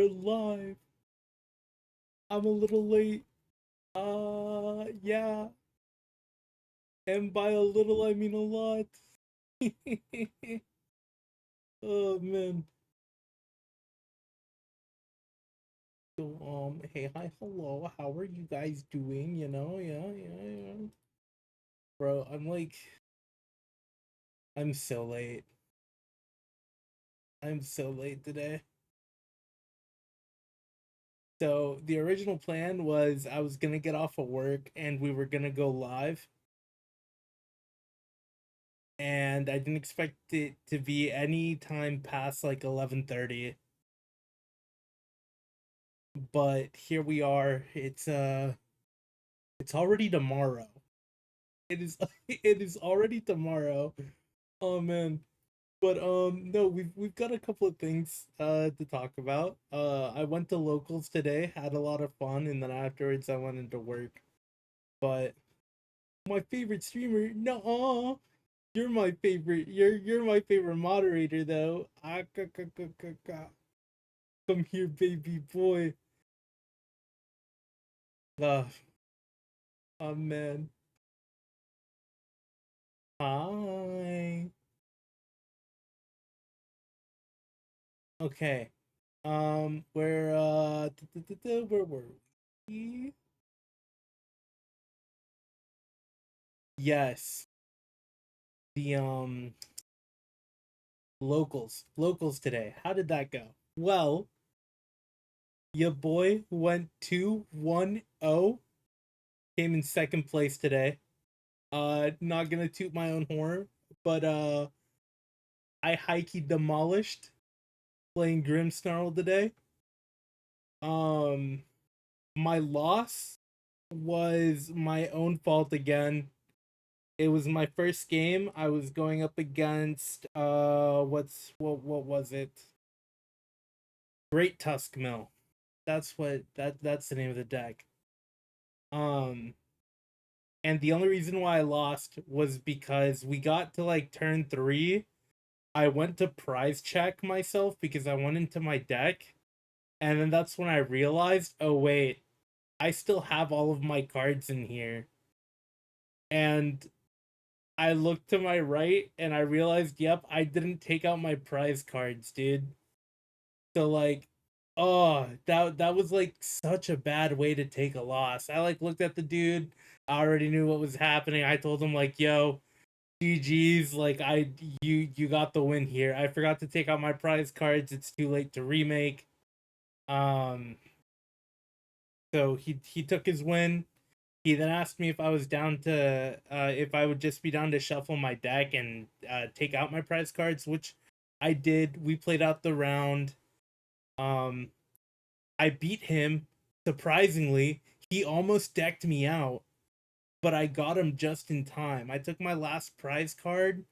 We're live. I'm a little late. Yeah. And by a little, I mean a lot. Oh, man. So, hey, hi, hello. How are you guys doing? Yeah. Bro, I'm so late. I'm so late today. So, the original plan was I was gonna get off of work and we were gonna go live. And I didn't expect it to be any time past like 11:30. But here we are. It's already tomorrow. It is it is already tomorrow. Oh man. But no, we've got a couple of things to talk about. I went to locals today, had a lot of fun, and then afterwards I went into work. But my favorite streamer, no, you're my favorite moderator though. Come here, baby boy. Uh, oh man. Hi. Okay. Where were we? Yes, the locals today. How did that go? Well, your boy went 2-1-0, came in second place today. Not gonna toot my own horn, but I high key demolished playing Grim Snarl today. Um, my loss was my own fault again. It was my first game. I was going up against what was it? Great Tusk Mill. That's the name of the deck. Um and the only reason why I lost was because we got to like turn 3. I went to prize check myself because I went into my deck, and then that's when I realized, oh wait, I still have all of my cards in here. And I looked to my right and I realized, yep, I didn't take out my prize cards, dude. So like, oh, that was like such a bad way to take a loss. I like looked at the dude, I already knew what was happening. I told him like, yo, GG's, like you got the win here. I forgot to take out my prize cards. It's too late to remake. Um so he took his win. He then asked me if I was down to if I would just be down to shuffle my deck and take out my prize cards, which I did. We played out the round. Um, I beat him surprisingly. He almost decked me out, but I got him just in time. I took my last prize card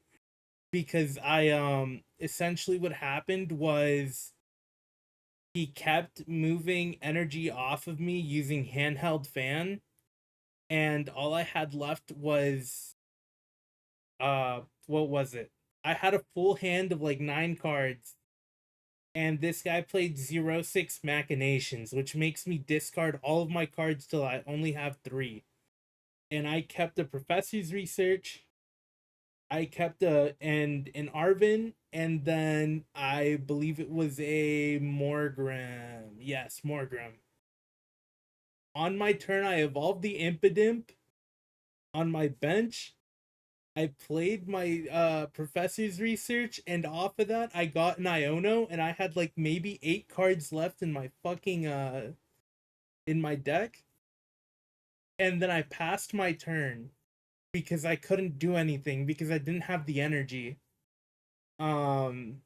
because I essentially what happened was he kept moving energy off of me using handheld fan, and all I had left was what was it? I had a full hand of like 9 cards, and this guy played 0-6 machinations, which makes me discard all of my cards till I only have 3. And I kept the professor's research, I kept an Arvin, and then I believe it was a Morgrim. Yes, Morgrim. On my turn, I evolved the Impidimp on my bench. I played my professor's research, and off of that I got an Iono, and I had like maybe 8 cards left in my fucking in my deck. And then I passed my turn because I couldn't do anything because I didn't have the energy. Um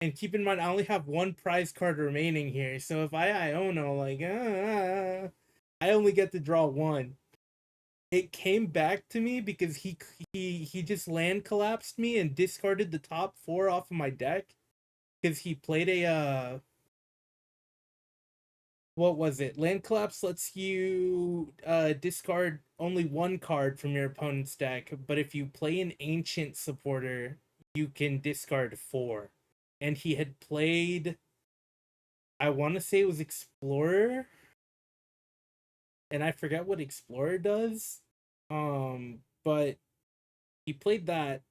and keep in mind I only have one prize card remaining here. So if I Iono, like I only get to draw one. It came back to me because he just land collapsed me and discarded the top 4 off of my deck because he played a what was it? Land collapse lets you discard only 1 card from your opponent's deck, but if you play an ancient supporter, you can discard 4. And he had played I want to say it was Explorer, and I forget what Explorer does. But he played that,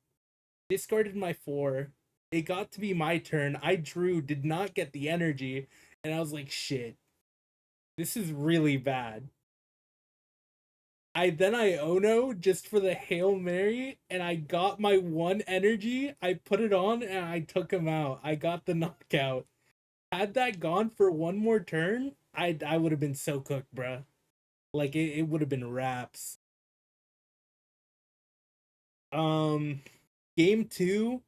discarded my 4. It got to be my turn. I drew, did not get the energy, and I was like, shit, this is really bad. I Ono just for the Hail Mary, and I got my 1 energy. I put it on and I took him out. I got the knockout. Had that gone for one more turn, I would have been so cooked, bruh. Like it would have been wraps. Um Game 2,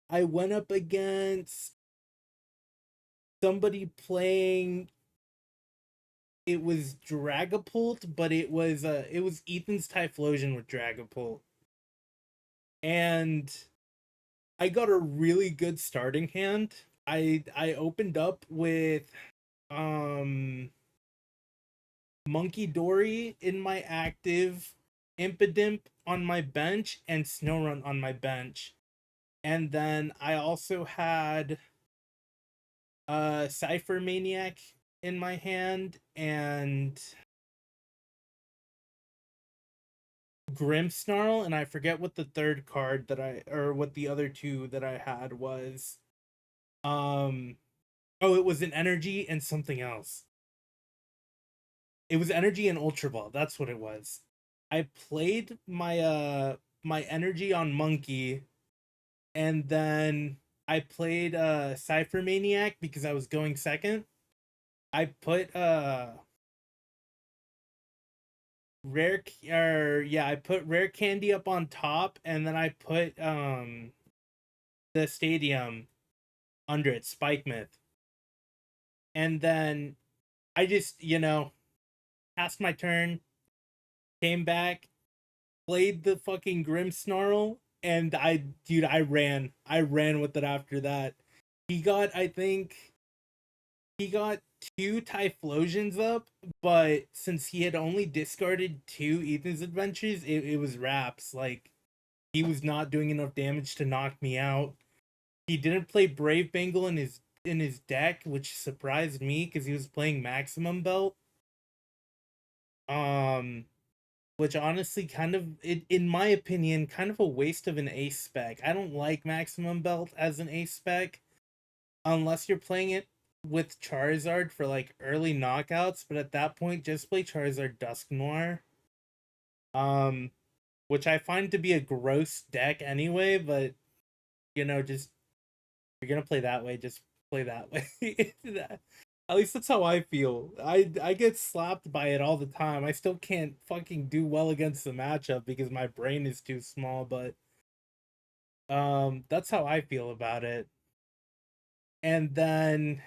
I went up against somebody playing, it was Dragapult, but it was Ethan's Typhlosion with Dragapult. And I got a really good starting hand. I opened up with um Monkey Dory in my active, Impidimp on my bench, and Snorunt on my bench. And then I also had Cypher Maniac in my hand and Grimmsnarl, and I forget what the third card that or what the other two that I had was. Um oh, it was an energy and something else. It was energy and Ultra Ball. That's what it was. I played my energy on Monkey, and then I played Cypher Maniac because I was going second. I put I put rare candy up on top, and then I put the stadium under it, Spike Myth. And then I just, passed my turn, came back, played the fucking Grimmsnarl, and I ran. I ran with it after that. I think he got 2 Typhlosions up, but since he had only discarded 2 Ethan's Adventures, it was wraps. Like, he was not doing enough damage to knock me out. He didn't play Brave Bengal in his deck, which surprised me because he was playing Maximum Belt. Um, which honestly kind of, in my opinion, kind of a waste of an ace spec. I don't like Maximum Belt as an ace spec unless you're playing it with Charizard for like early knockouts, but at that point just play Charizard Dusk Noir. Um which I find to be a gross deck anyway, but just, if you're gonna play that way, just play that way. At least that's how I feel. I get slapped by it all the time. I still can't fucking do well against the matchup because my brain is too small, but that's how I feel about it. And then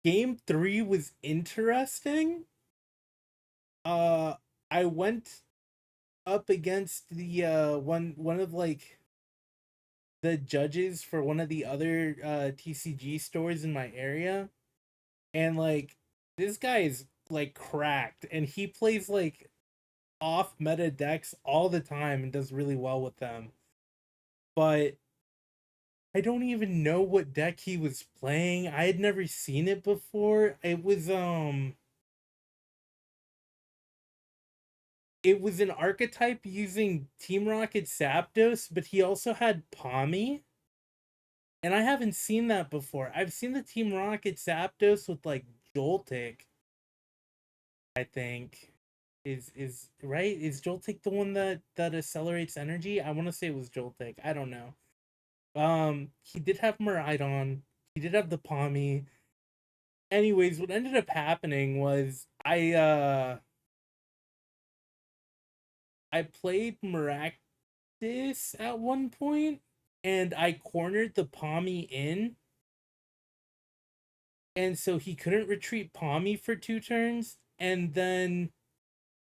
game 3 was interesting. uh I went up against the one of like the judges for one of the other TCG stores in my area, and like this guy is like cracked, and he plays like off meta decks all the time and does really well with them. But I don't even know what deck he was playing. I had never seen it before. It was an archetype using Team Rocket Zapdos, but he also had Pommy. And I haven't seen that before. I've seen the Team Rocket Zapdos with like Joltik, I think. Is right? Is Joltik the one that accelerates energy? I want to say it was Joltik. I don't know. He did have Miraidon. He did have the Pommy. Anyways, what ended up happening was I played Maractus at one point, and I cornered the Pommy in, and so he couldn't retreat Pommy for 2 turns. And then,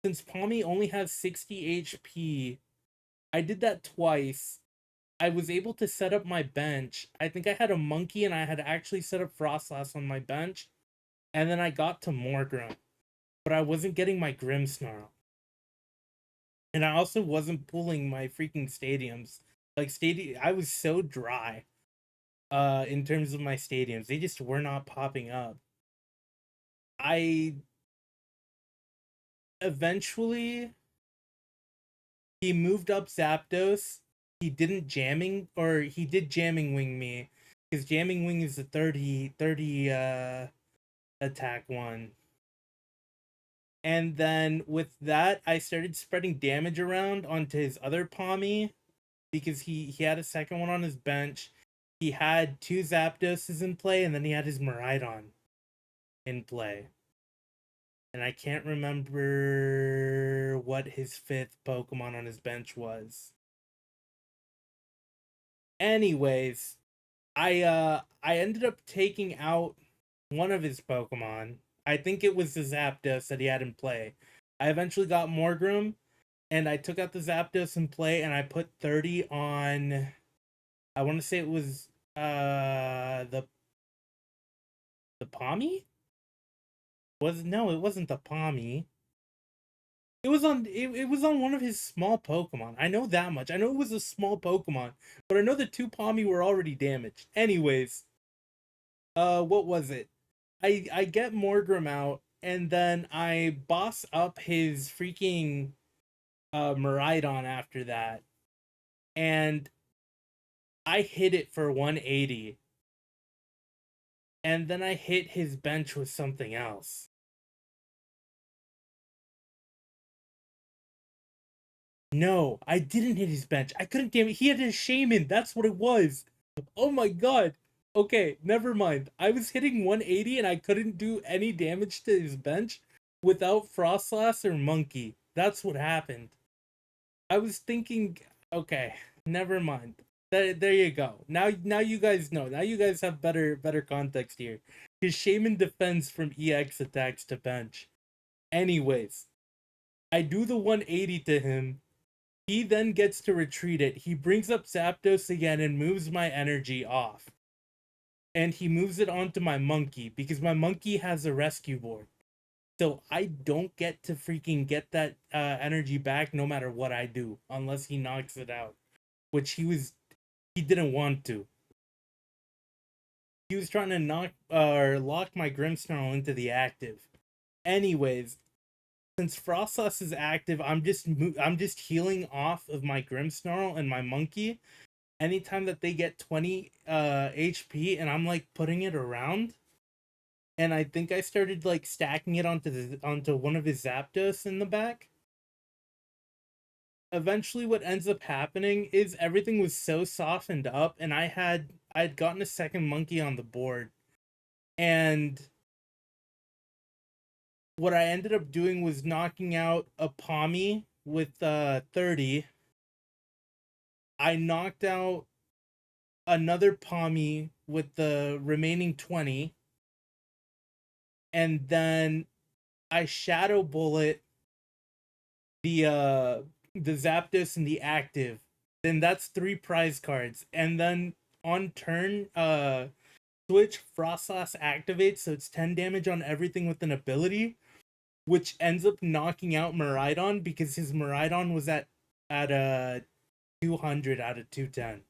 since Pommy only has 60 HP, I did that twice. I was able to set up my bench. I think I had a Monkey, and I had actually set up Frostlass on my bench. And then I got to Morgrem, but I wasn't getting my Grimmsnarl. And I also wasn't pulling my freaking stadiums. Like, I was so dry. in terms of my stadiums. They just were not popping up. I eventually he moved up Zapdos. He didn't jamming or he did jamming wing me because jamming wing is the 30 attack one. And then with that, I started spreading damage around onto his other Pommy because he had a second one on his bench. He had two Zapdoses in play, and then he had his Miraidon in play. And I can't remember what his fifth Pokemon on his bench was. Anyways, I ended up taking out one of his Pokemon. I think it was the Zapdos that he had in play. I eventually got Morgrem, and I took out the Zapdos in play, and I put 30 on. I want to say it was the Pommy. Was no, it wasn't the Pommy. It was on one of his small Pokemon. I know that much. I know it was a small Pokemon, but I know the two Pommy were already damaged. Anyways, what was it? I get Morgrem out, and then I boss up his freaking Miraidon after that, and I hit it for 180, and then I hit his bench with something else. No, I didn't hit his bench. I couldn't damn it. He had his Shaman. That's what it was. Oh my god. Okay, never mind. I was hitting 180 and I couldn't do any damage to his bench without Frostlass or Monkey. That's what happened. I was thinking, okay, never mind. There you go. Now you guys know. Now you guys have better context here. His Shaman defends from EX attacks to bench. Anyways, I do the 180 to him. He then gets to retreat it. He brings up Zapdos again and moves my energy off. And he moves it onto my monkey because my monkey has a rescue board. So I don't get to freaking get that energy back no matter what I do unless he knocks it out, which he didn't want to. He was trying to knock or lock my Grimmsnarl into the active. Anyways, since Frostlass is active, I'm just healing off of my Grimmsnarl and my monkey anytime that they get 20 HP, and I'm like putting it around. And I think I started like stacking it onto one of his Zapdos in the back. Eventually what ends up happening is everything was so softened up, and I'd gotten a second monkey on the board. And what I ended up doing was knocking out a Pommy with 30. I knocked out another Pommy with the remaining 20. And then I Shadow Bullet the Zapdos and the active. Then that's 3 prize cards. And then on turn, switch Frostlass activates, so it's 10 damage on everything with an ability, which ends up knocking out Miraidon because his Miraidon was at a 200 out of 210.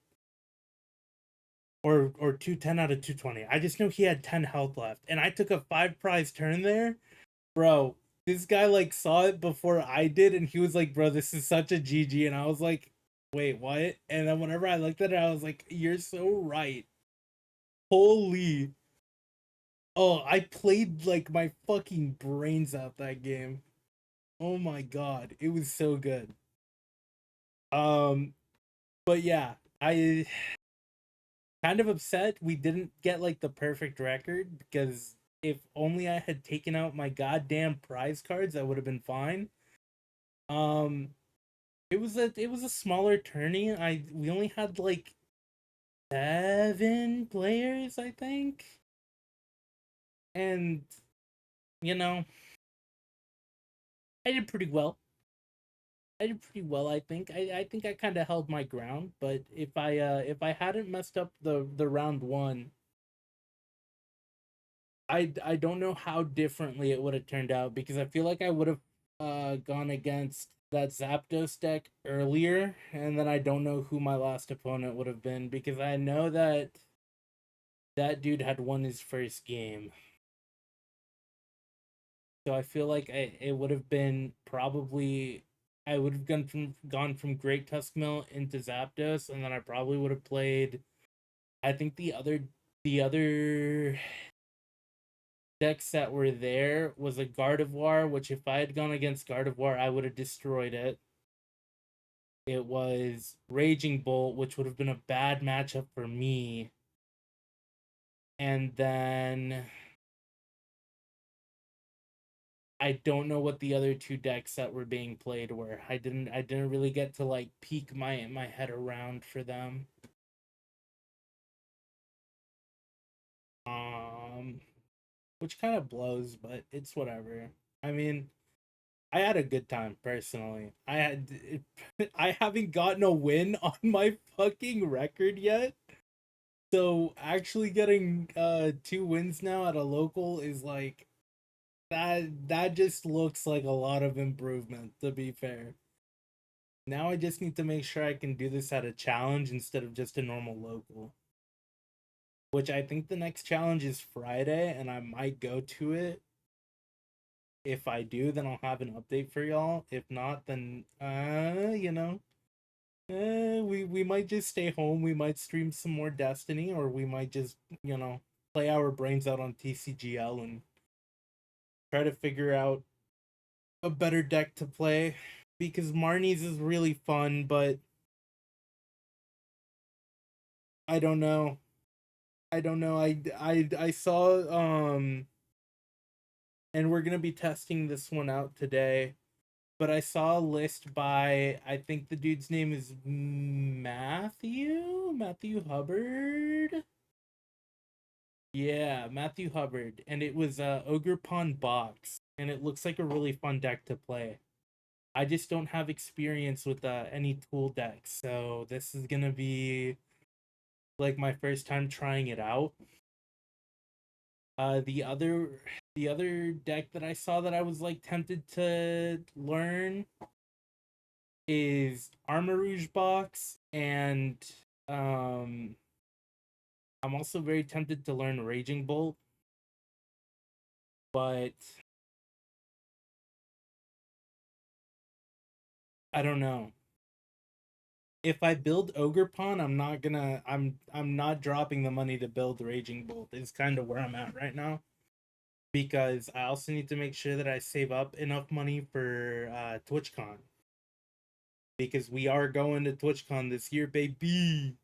Or 210 out of 220. I just know he had 10 health left. And I took a 5 prize turn there. Bro, this guy like saw it before I did, and he was like, bro, this is such a GG. And I was like, wait, what? And then whenever I looked at it, I was like, you're so right. Holy. Oh, I played like my fucking brains out that game. Oh my god, it was so good. Um, but yeah, I kind of upset we didn't get like the perfect record because if only I had taken out my goddamn prize cards, that would have been fine. Um, it was a smaller tourney. We only had like 7 players, I think, and you know, I did pretty well. I did pretty well, I think. I think I kind of held my ground, but if I hadn't messed up the round one, I don't know how differently it would have turned out because I feel like I would have gone against that Zapdos deck earlier, and then I don't know who my last opponent would have been because I know that that dude had won his first game. So I feel like it would have been probably I would have gone from Great Tuskmill into Zapdos, and then I probably would have played. I think the other decks that were there was a Gardevoir, which if I had gone against Gardevoir, I would have destroyed it. It was Raging Bolt, which would have been a bad matchup for me. And then I don't know what the other two decks that were being played were. I didn't really get to like peek my head around for them. Um which kind of blows, but it's whatever. I mean, I had a good time personally. I haven't gotten a win on my fucking record yet. So actually getting two wins now at a local is like that just looks like a lot of improvement, to be fair. Now I just need to make sure I can do this at a challenge instead of just a normal local. Which I think the next challenge is Friday, and I might go to it. If I do, then I'll have an update for y'all. If not, then we might just stay home. We might stream some more Destiny, or we might just play our brains out on TCGL and try to figure out a better deck to play. Because Marnie's is really fun, but I don't know. I don't know. I saw and we're gonna be testing this one out today. But I saw a list by I think the dude's name is Matthew Hubbard. Yeah, Matthew Hubbard, and it was ogerpon box, and it looks like a really fun deck to play. I just don't have experience with any tool decks, so this is gonna be like my first time trying it out. The other deck that I saw that I was like tempted to learn is Armor Rouge box, and um I'm also very tempted to learn Raging Bolt, but I don't know. If I build Ogerpon, I'm not dropping the money to build Raging Bolt. Is kind of where I'm at right now. Because I also need to make sure that I save up enough money for TwitchCon. Because we are going to TwitchCon this year, baby.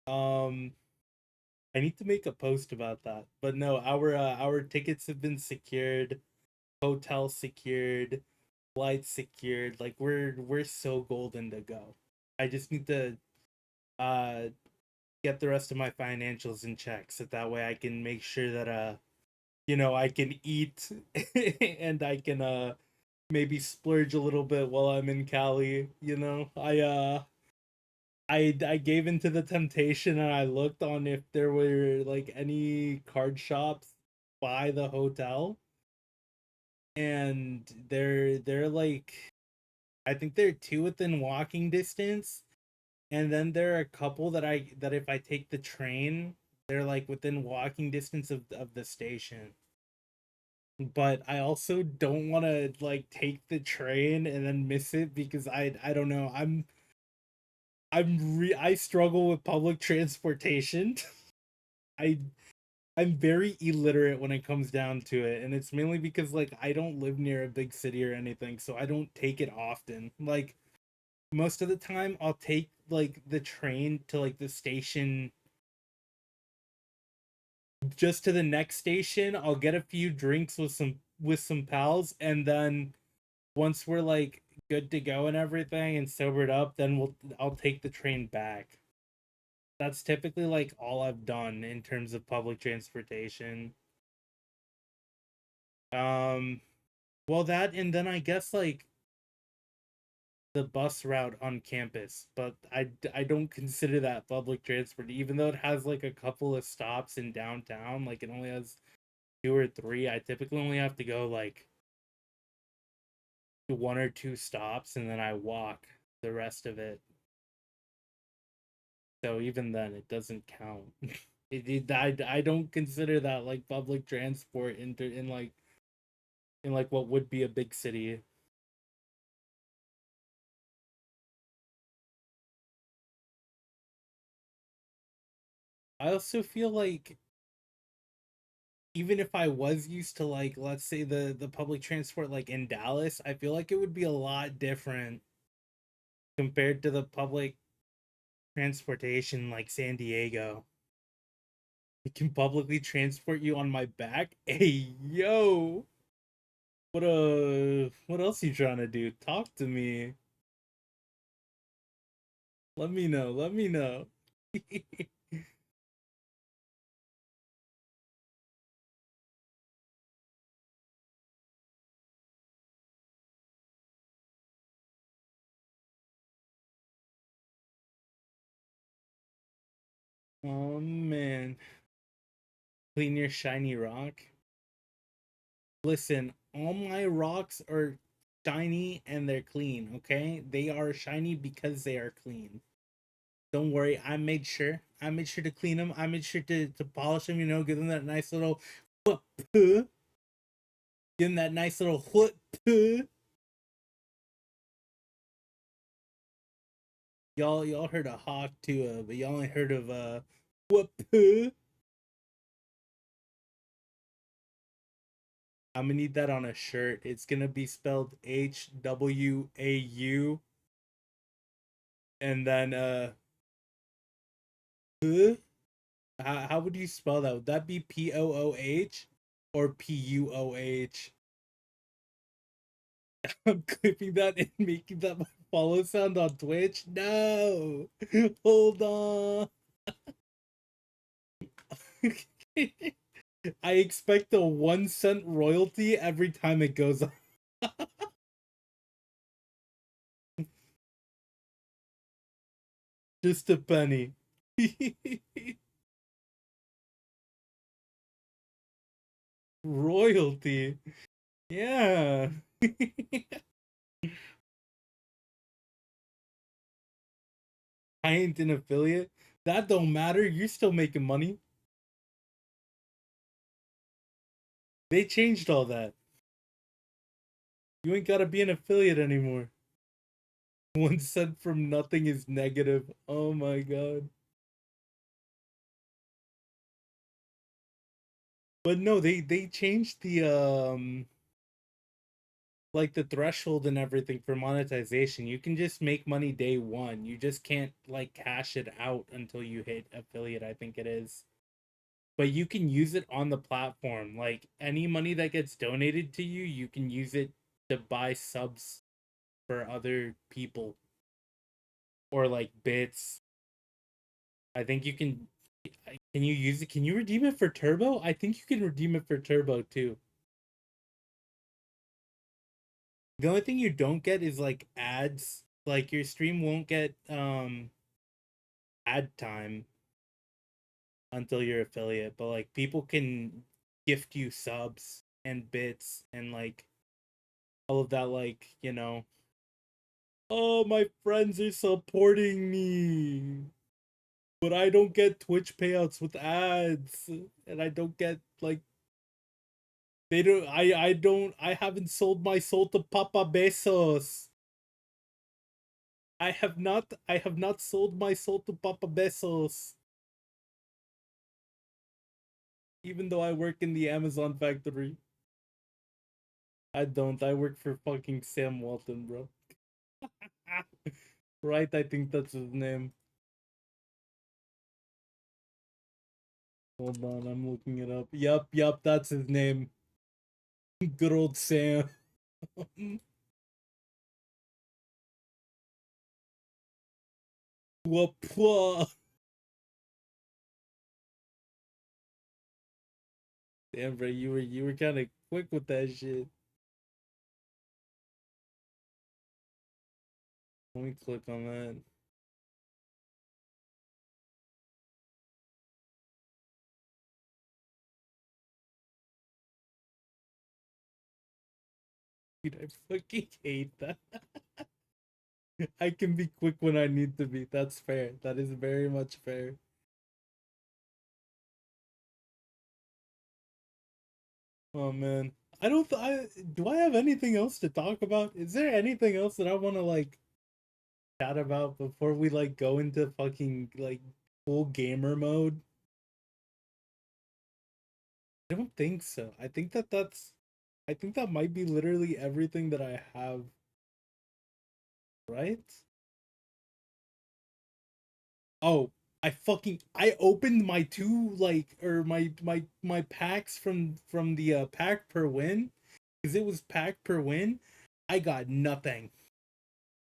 Um I need to make a post about that. But no, our tickets have been secured, hotel secured, flights secured. Like we're so golden to go. I just need to uh get the rest of my financials in check so that way I can make sure that I can eat and I can maybe splurge a little bit while I'm in Cali. I gave into the temptation and I looked on if there were like any card shops by the hotel, and they're like I think they're two within walking distance, and then there are a couple that if I take the train, they're like within walking distance of the station. But I also don't want to like take the train and then miss it because I don't know. I struggle with public transportation. I I'm very illiterate when it comes down to it, and it's mainly because like I don't live near a big city or anything, so I don't take it often. Like most of the time I'll take like the train to like the station, just to the next station. I'll get a few drinks with some pals, and then once we're like good to go and everything and sobered up, then I'll take the train back. That's typically like all I've done in terms of public transportation. Um, well, that and then I guess like the bus route on campus, but I don't consider that public transport, even though it has like a couple of stops in downtown. Like it only has two or three. I typically only have to go like one or two stops, and then I walk the rest of it. So even then, it doesn't count. I don't consider that like public transport in like what would be a big city. I also feel like even if I was used to like let's say the public transport like in Dallas, I feel like it would be a lot different compared to the public transportation like San Diego. It can publicly transport you on my back. Hey yo, what else you trying to do? Talk to me. Let me know. Let me know. Oh man, clean your shiny rock. Listen, all my rocks are shiny and they're clean. Okay, they are shiny because they are clean. Don't worry, I made sure. I made sure to clean them. I made sure to polish them. You know, give them that nice little whoop. Give them that nice little whoop. Y'all heard of hawk too, but y'all only heard of whoop. I'm gonna need that on a shirt. It's gonna be spelled HWAU, and then huh? How would you spell that? Would that be POOH or PUOH? I'm clipping that and making that my follow sound on Twitch. No, hold on. I expect a 1 cent royalty every time it goes on. Just a penny. Royalty. Yeah. I ain't an affiliate. That don't matter. You're still making money. They changed all that. You ain't gotta be an affiliate anymore. 1 cent from nothing is negative. Oh my god. But no, they changed the like the threshold and everything for monetization. You can just make money day one. You just can't like cash it out until you hit affiliate, I think it is. But you can use it on the platform. Like any money that gets donated to you, you can use it to buy subs for other people or like bits. I think you can you use it? Can you redeem it for Turbo? I think you can redeem it for Turbo too. The only thing you don't get is like ads. Like your stream won't get ad time until you're affiliate, but like people can gift you subs and bits and like all of that like, you know, oh my friends are supporting me. But I don't get Twitch payouts with ads and I don't get like they don't I haven't sold my soul to Papa Besos. I have not sold my soul to Papa Besos. Even though I work in the Amazon factory. I don't. I work for fucking Sam Walton, bro. Right, I think that's his name. Hold on, I'm looking it up. Yup, that's his name. Good old Sam. Whoop. Damn, bro, you were kind of quick with that shit. Let me click on that. Dude, I fucking hate that. I can be quick when I need to be. That's fair. That is very much fair. Oh man. I don't I do I have anything else to talk about? Is there anything else that I want to like chat about before we like go into fucking like full gamer mode? I don't think so. I think that might be literally everything that I have, right? Oh, I opened my two like or my packs from the pack per win because it was pack per win. I got nothing.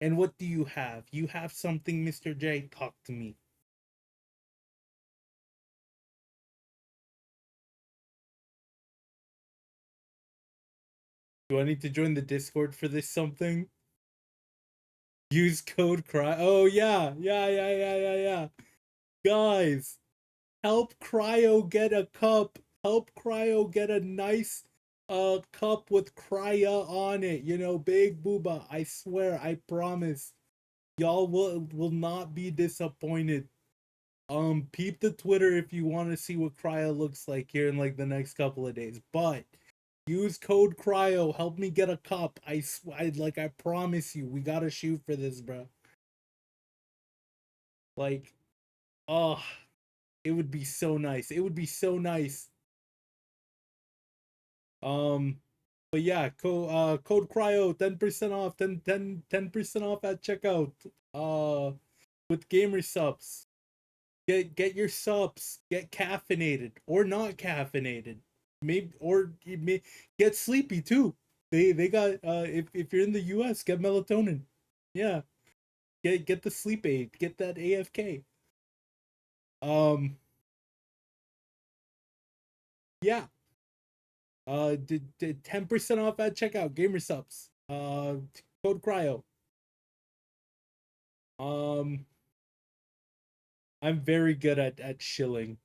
And what do you have? You have something, Mr. J. Talk to me. Do I need to join the Discord for this something? Use code cry. Oh yeah, yeah. Guys, help Cryo get a cup. Help Cryo get a nice cup with Cryo on it. You know, big booba. I swear, I promise. Y'all will not be disappointed. Peep the Twitter if you want to see what Cryo looks like here in like the next couple of days. But use code Cryo. Help me get a cup. I promise you, we gotta shoot for this, bro. Like, oh, it would be so nice. It would be so nice. Um, but yeah, code Cryo, 10% off, 10% off at checkout. Uh, with gamer subs. Get your subs. Get caffeinated or not caffeinated. Maybe or you may get sleepy too. They got if you're in the US, get melatonin. Yeah. Get the sleep aid. Get that AFK. Um yeah. Did 10% off at checkout, gamer subs. Code cryo. Um I'm very good at shilling.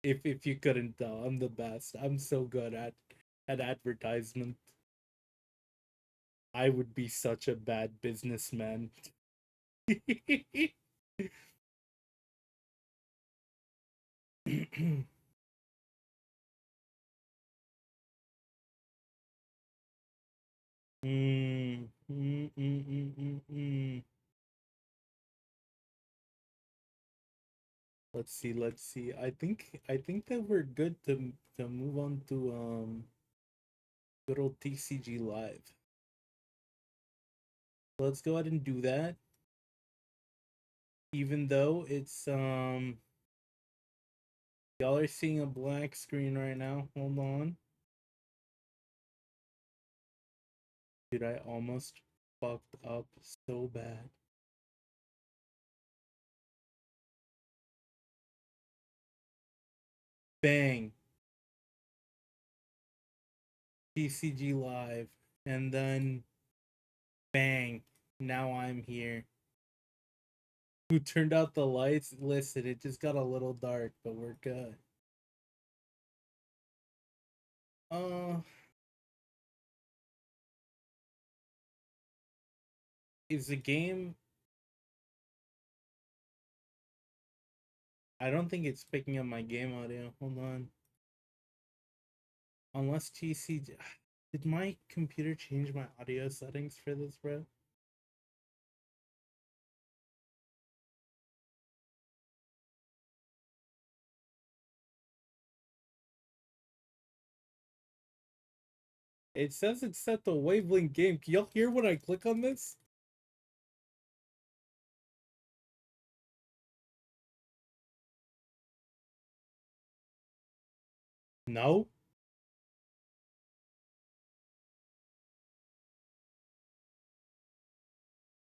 If you couldn't tell, I'm the best. I'm so good at advertisement. I would be such a bad businessman. Mm. Let's see. I think that we're good to move on to good old TCG live. Let's go ahead and do that. Even though it's y'all are seeing a black screen right now. Hold on. Dude, I almost fucked up so bad. Bang. TCG live. And then bang. Now I'm here. Who turned out the lights? Listen, it just got a little dark, but we're good. Uh, is the game? I don't think it's picking up my game audio. Hold on. Unless TC. Did my computer change my audio settings for this, bro? It says it's set to wavelength game. Can y'all hear when I click on this? No?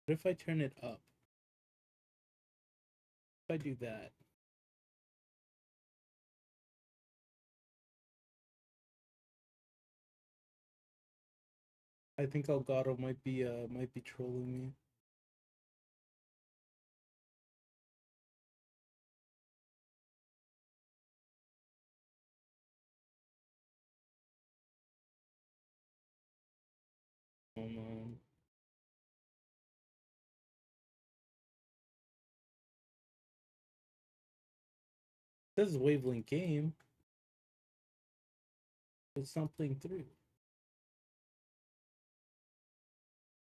What if I turn it up? If I do that? I think Elgato might be trolling me. Oh no. This is wavelength game. It's not playing through.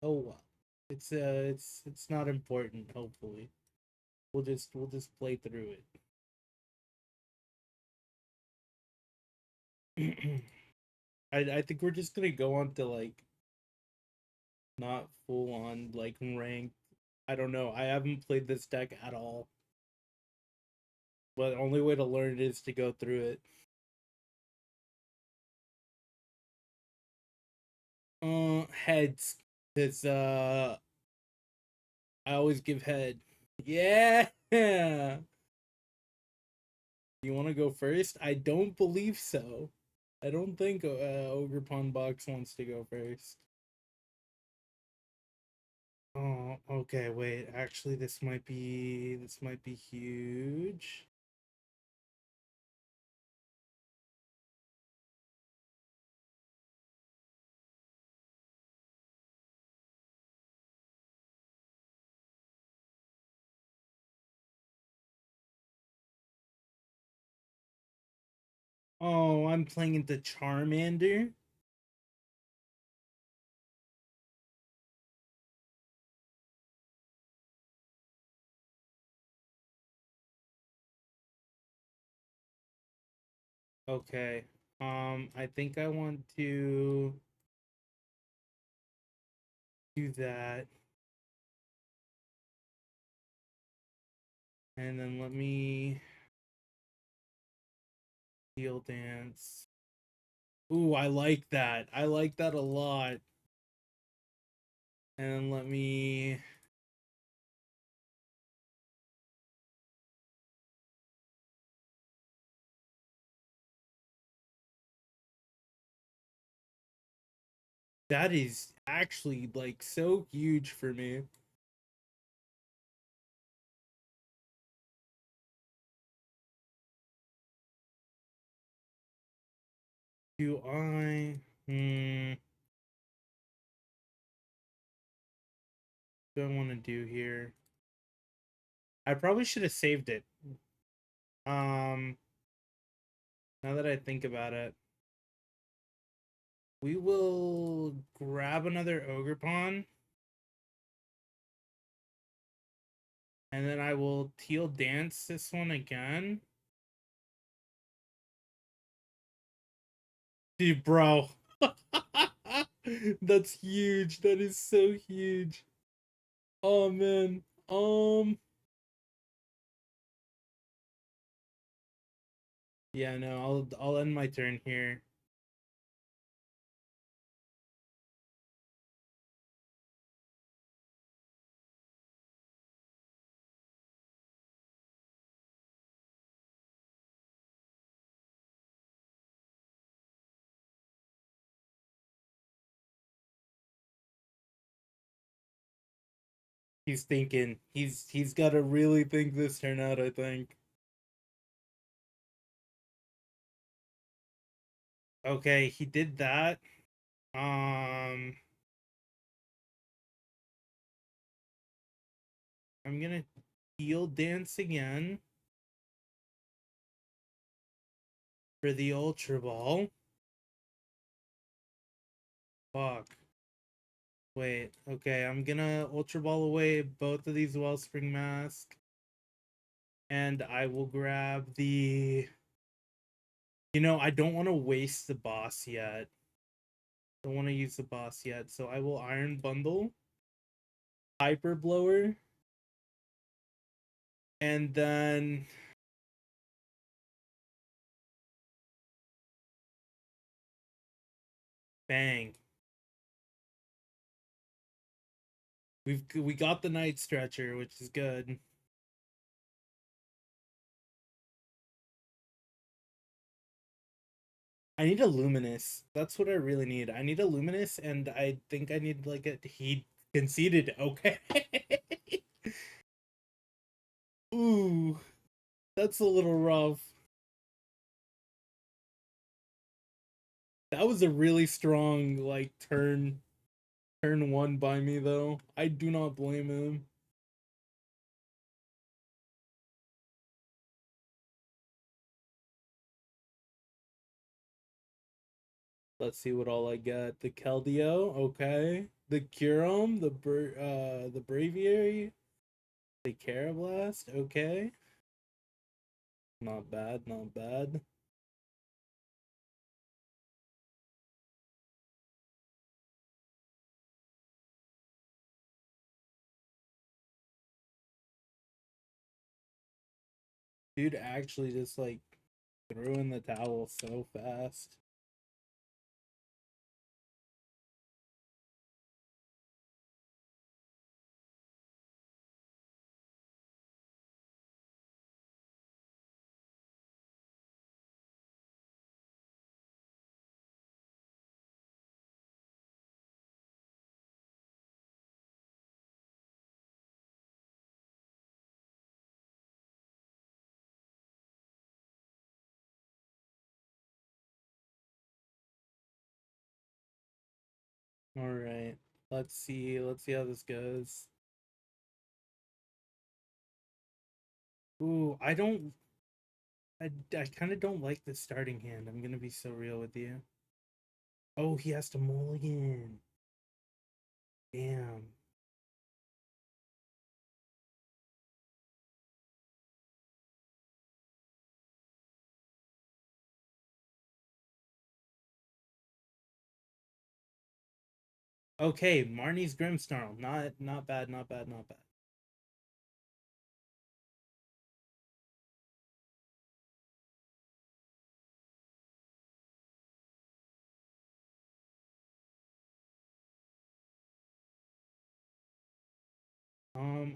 Oh well. It's not important, hopefully. We'll just play through it. I think we're just gonna go on to like not full on like ranked. I don't know. I haven't played this deck at all. But the only way to learn it is to go through it. Heads. It's I always give head. Yeah. You want to go first? I don't believe so. I don't think Ogerpon Box wants to go first. Oh, okay. Wait. Actually, this might be huge. Oh, I'm playing into Charmander. Okay. I think I want to do that. And then let me Steel Dance. Ooh, I like that. I like that a lot. And let me that is actually like so huge for me. Do I do I want to do here? I probably should have saved it. Um Now that I think about it, we will grab another Ogerpon and then I will teal dance this one again. Dude, bro. That's huge. That is so huge. Oh man. Yeah, no, I'll end my turn here. He's thinking. He's gotta really think this turn out, I think. Okay, he did that. Um I'm gonna heal dance again for the Ultra Ball. Fuck. Wait, okay, I'm gonna Ultra Ball away both of these Wellspring Mask. And I will grab the. I don't want to waste the boss yet. Don't want to use the boss yet, so I will Iron Bundle, Hyper Blower, and then bang. We got the Night Stretcher, which is good. I need a Luminous. That's what I really need. I need a Luminous, and I think I need like a. He conceded. Okay. Ooh, that's a little rough. That was a really strong like turn one by me though. I do not blame him. Let's see what all I got. The Keldeo, okay. The Curum, the Braviary, the Carablast, okay. Not bad, not bad. Dude actually just like threw in the towel so fast. All right. Let's see. Let's see how this goes. Ooh, I kind of don't like the starting hand. I'm gonna be so real with you. Oh, he has to mulligan. Damn. Okay, Marnie's Grimmsnarl. Not bad, not bad, not bad.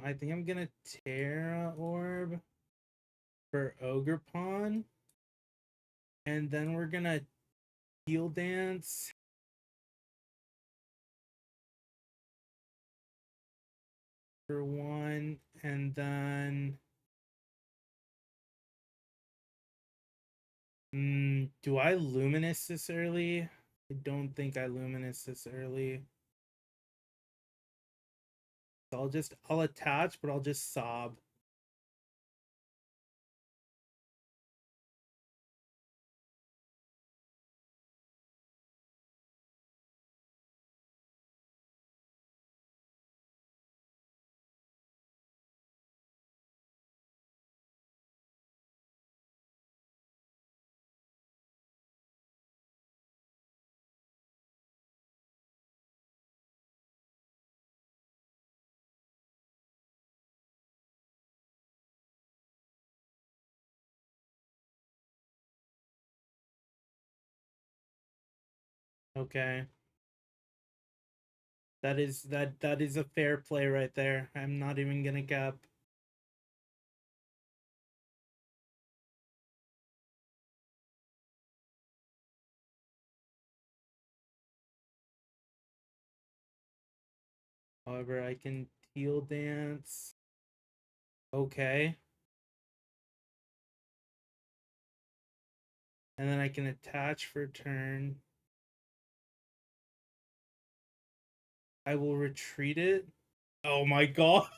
I think I'm gonna Terra Orb for Ogerpon, and then we're gonna Heal Dance for one, and then do I Luminous this early? I don't think I Luminous this early. So I'll attach, but I'll just sob. Okay. That is a fair play right there. I'm not even gonna cap. However, I can Heal Dance. Okay. And then I can attach for turn. I will retreat it. Oh my god.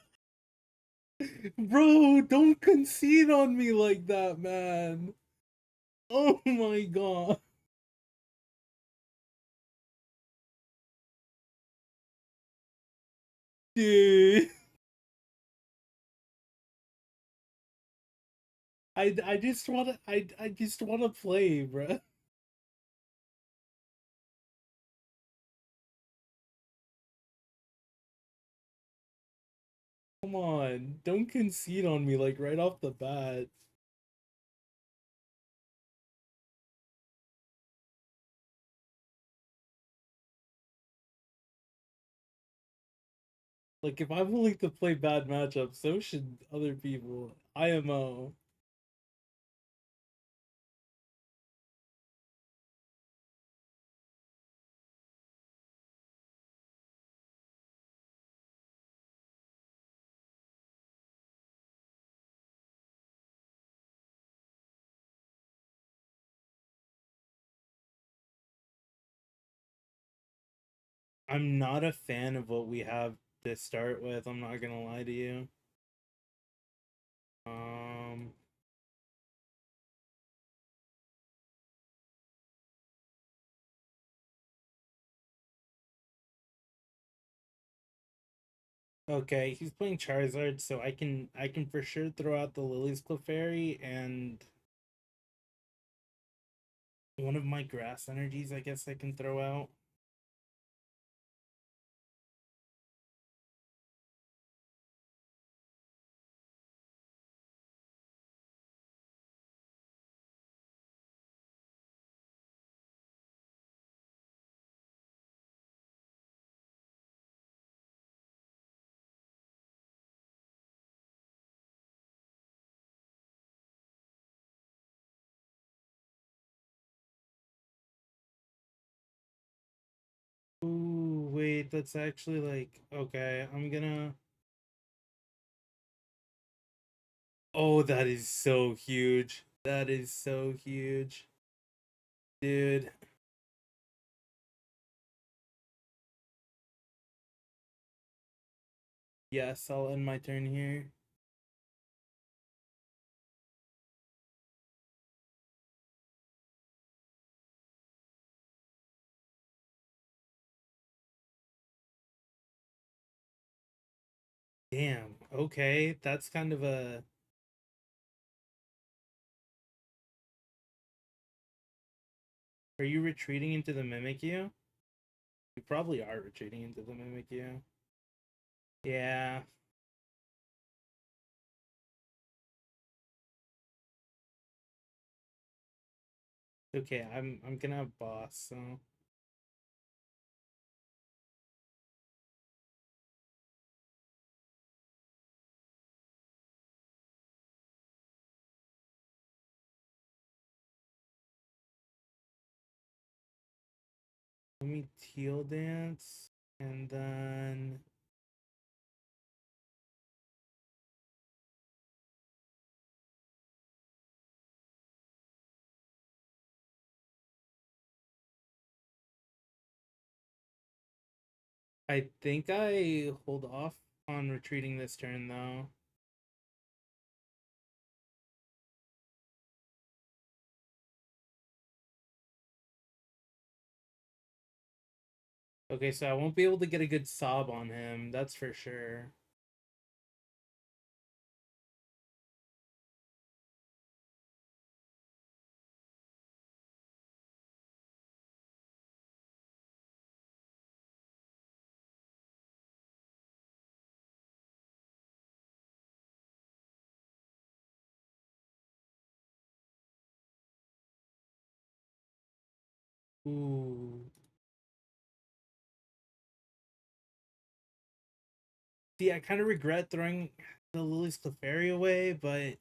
Bro, don't concede on me like that, man. Oh my god. Dude. I just wanna play, bro. Come on. Don't concede on me like right off the bat. Like if I'm willing to play bad matchups, so should other people. IMO. I'm not a fan of what we have to start with, I'm not gonna lie to you. Um Okay, he's playing Charizard, so I can for sure throw out the Lily's Clefairy and one of my grass energies, I guess I can throw out. Ooh, wait, that's actually like okay, I'm gonna oh, that is so huge. That is so huge. Dude. Yes, I'll end my turn here. Damn. Okay, that's kind of a. Are you retreating into the Mimikyu? You probably are retreating into the Mimikyu. Yeah. Okay, I'm gonna have boss, so let me teal dance and then I think I hold off on retreating this turn though. Okay, so I won't be able to get a good sob on him, that's for sure. Ooh. See, I kind of regret throwing the Lily's Clefairy away, but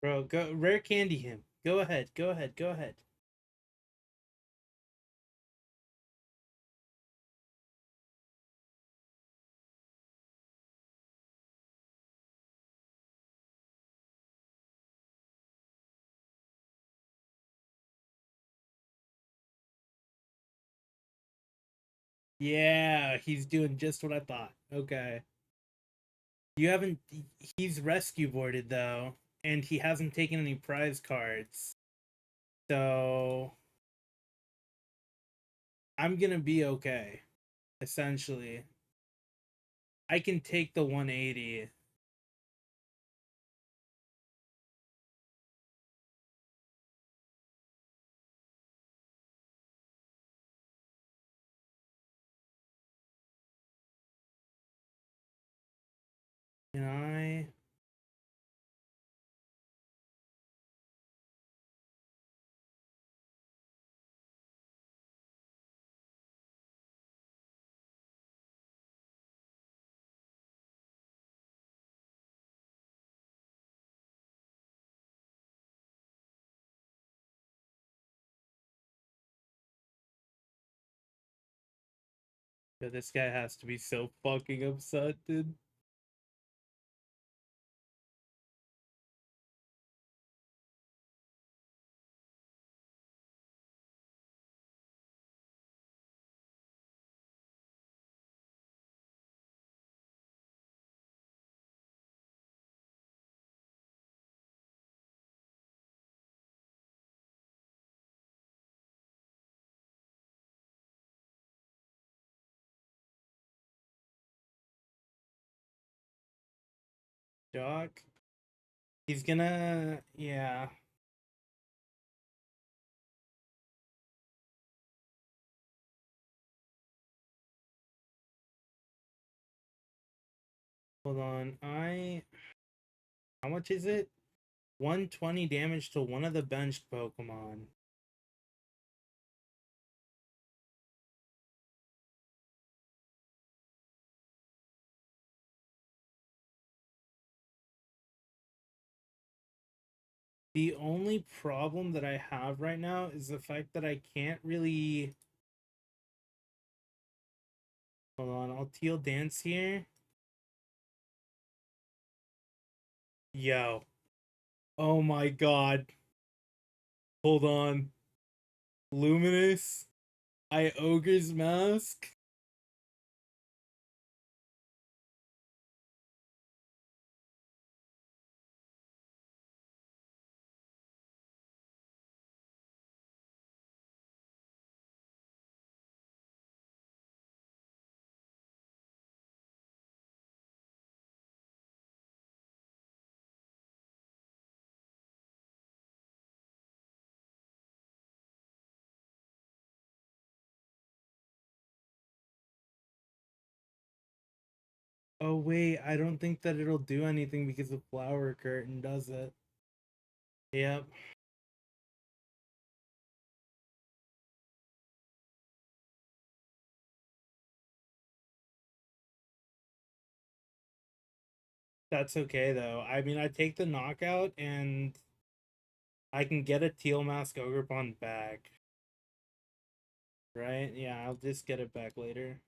bro, go rare candy him. Go ahead, go ahead, go ahead. Yeah, he's doing just what I thought. Okay. You haven't. He's rescue boarded though, and he hasn't taken any prize cards. So I'm gonna be okay. Essentially, I can take the 180. Can I? Yeah, this guy has to be so fucking upset, dude. Doc. He's gonna, yeah. Hold on. How much is it? 120 damage to one of the benched Pokemon. The only problem that I have right now is the fact that I can't really. Hold on, I'll teal dance here. Yo. Oh my god. Hold on. Luminous. I Ogre's Mask. Oh wait, I don't think that it'll do anything because the flower curtain does it. Yep. That's okay though. I mean, I take the knockout and I can get a teal mask ogerpon back. Right? Yeah, I'll just get it back later.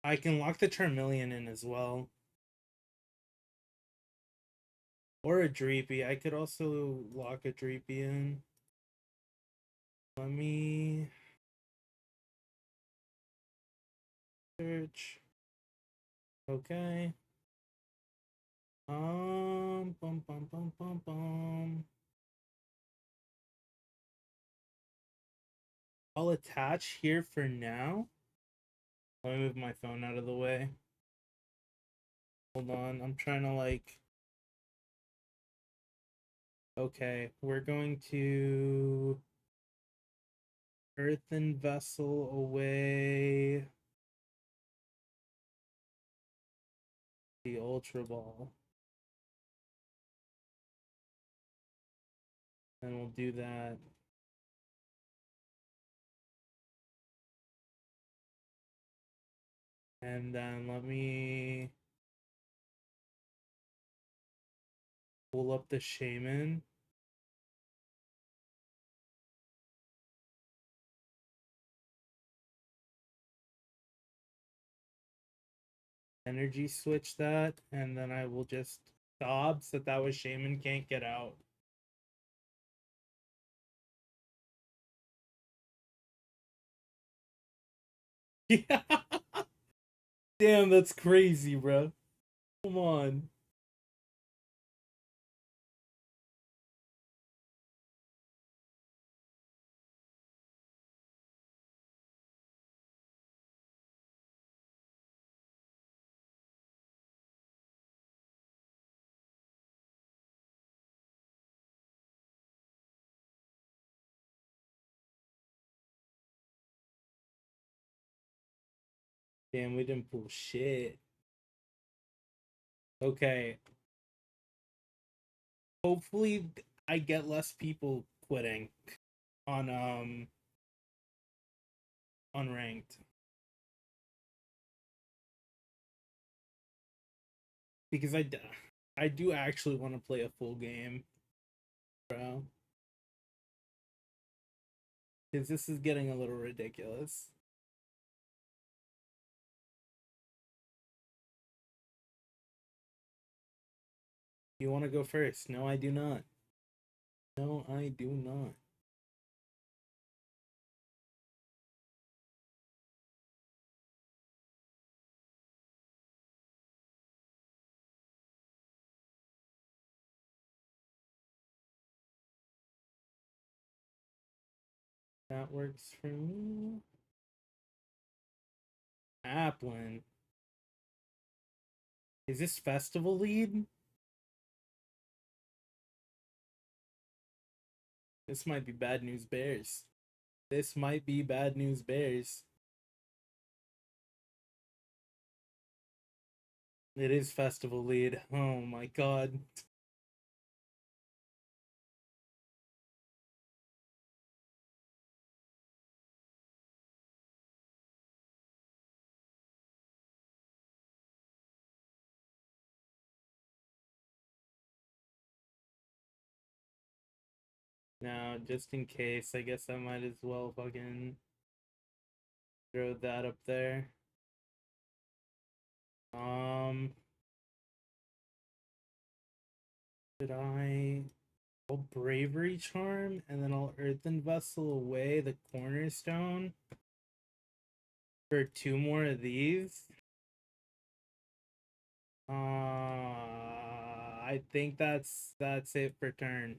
I can lock the Charmeleon in as well. Or a Dreepy. I could also lock a Dreepy in. Let me search. Okay. Bum bum bum bum bum. I'll attach here for now. Let me move my phone out of the way. Hold on, I'm trying to like. Okay, we're going to Earthen Vessel away the Ultra Ball. And we'll do that. And then let me pull up the Shaman. Energy switch that, and then I will just stop so that way Shaman can't get out. Yeah. Damn, that's crazy, bro. Come on. Damn, we didn't pull shit. Okay. Hopefully I get less people quitting on unranked. Because I do actually want to play a full game, bro. Because this is getting a little ridiculous. You want to go first? No, I do not. No, I do not. That works for me. Applin. Is this festival lead? This might be bad news bears. This might be bad news bears. It is festival lead. Oh my god. Now, just in case, I guess I might as well fucking throw that up there. Did I'll bravery charm and then I'll earthen vessel away the cornerstone for 2 more of these. I think that's it for turn.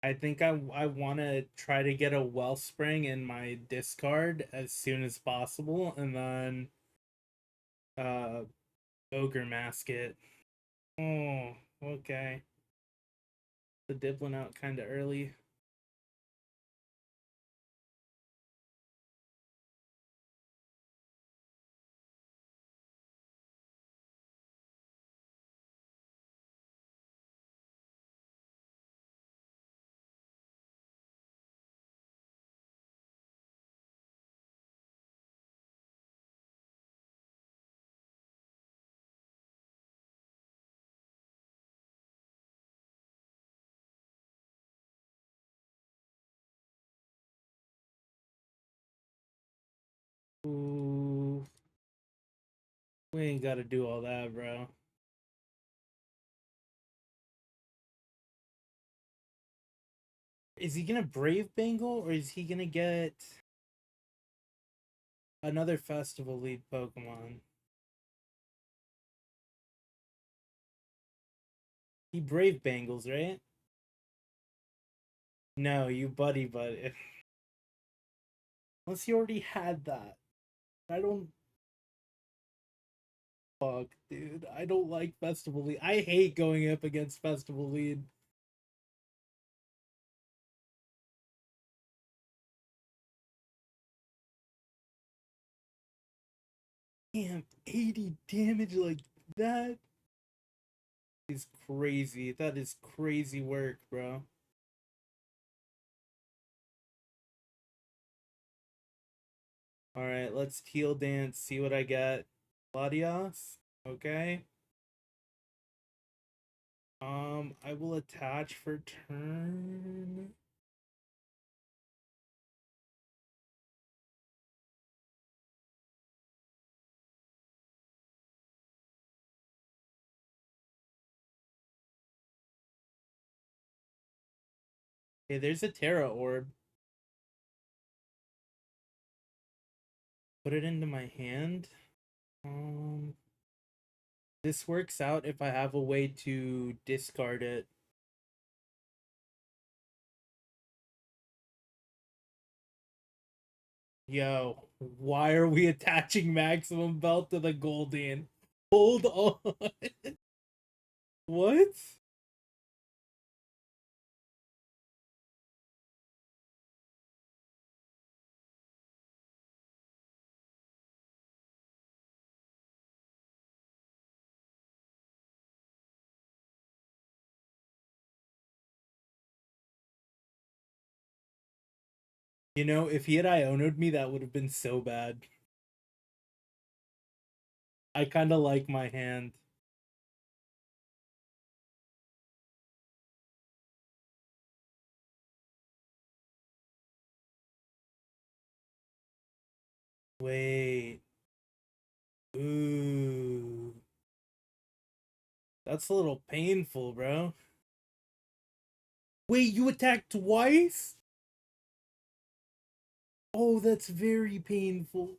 I think I want to try to get a wellspring in my discard as soon as possible, and then uh ogre mask it. Oh, okay. The dip went out kind of early. Ooh, we ain't got to do all that, bro. Is he gonna brave Bengal or is he gonna get another festival lead Pokemon? He brave Bengals, right? No, you buddy. Unless he already had that. I don't. Fuck, dude. I don't like festival lead. I hate going up against festival lead. Damn, 80 damage like that is crazy. That is crazy work, bro. Alright, let's teal dance, see what I get. Latias. Okay. I will attach for turn. Okay, there's a Terra Orb. Put it into my hand. This works out if I have a way to discard it. Yo, why are we attaching maximum belt to the Goldeen? Hold on. What? You know, if he had Iono'd me, that would have been so bad. I kind of like my hand. Wait. Ooh. That's a little painful, bro. Wait, you attacked twice? Oh, that's very painful.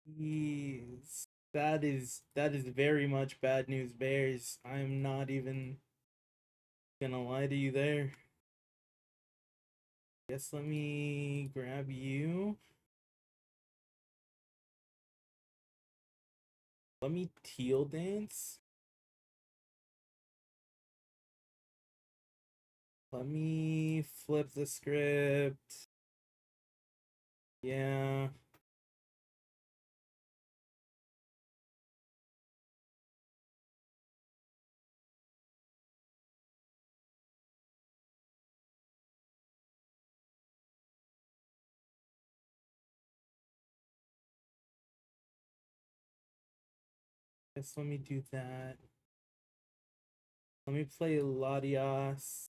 Jeez. That is very much bad news bears. I'm not even gonna lie to you there. Guess let me grab you. Let me teal dance. Let me flip the script. Yeah. Guess let me do that. Let me play Latias.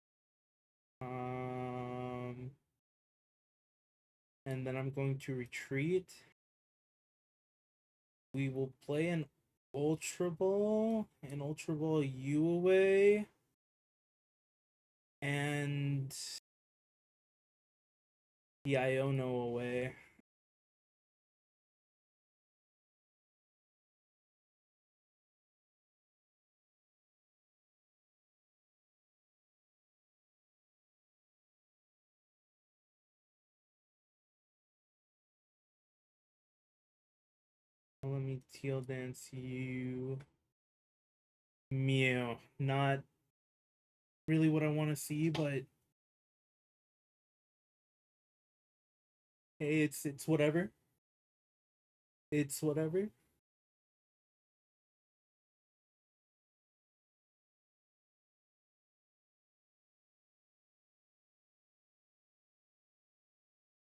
Um, and then I'm going to retreat. We will play an Ultra Ball you away, and the Iono away. Let me teal dance you. Mew. Not really what I want to see, but hey, it's whatever. It's whatever.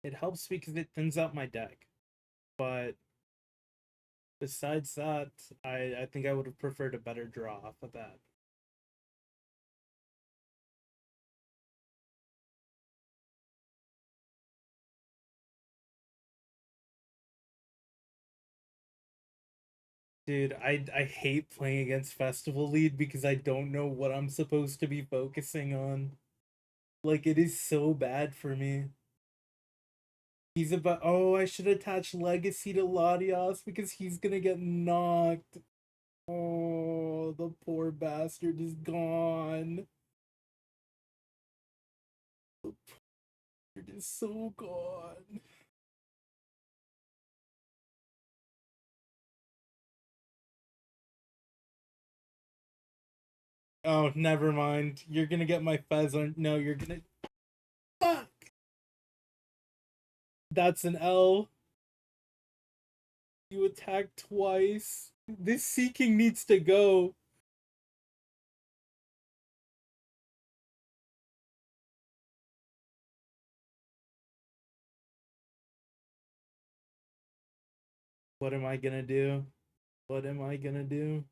It helps because it thins out my deck. But besides that, I think I would have preferred a better draw off of that. Dude, I hate playing against Festival Lead because I don't know what I'm supposed to be focusing on. Like it is so bad for me. He's about oh, I should attach Legacy to Latias because he's gonna get knocked. Oh, the poor bastard is gone. The bastard is so gone. Oh, never mind. You're gonna get my pheasant. No, you're gonna. Fuck! That's an L. You attacked twice. This Seeking needs to go. What am I gonna do? What am I gonna do?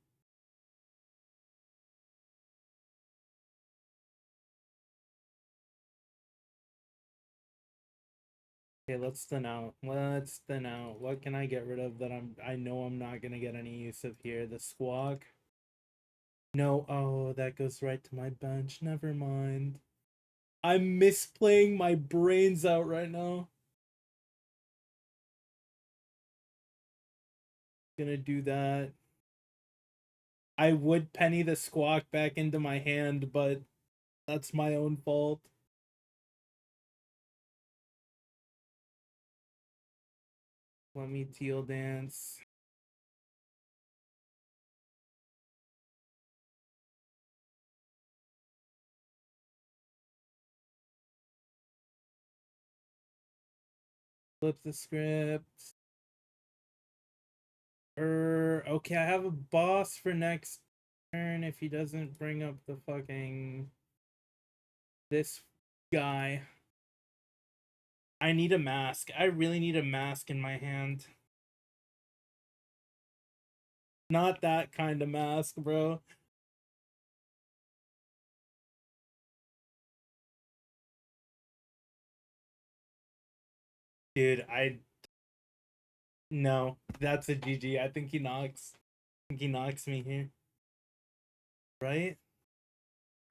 Okay, let's thin out. Let's thin out. What can I get rid of that I know I'm not gonna get any use of here? The squawk. No, oh, that goes right to my bench. Never mind. I'm misplaying my brains out right now. Gonna do that. I would penny the squawk back into my hand, but that's my own fault. Let me teal dance. Flip the script. Okay, I have a boss for next turn if he doesn't bring up the fucking this guy. I need a mask. I really need a mask in my hand. Not that kind of mask, bro. Dude, I no, that's a GG. I think he knocks. I think he knocks me here. Right?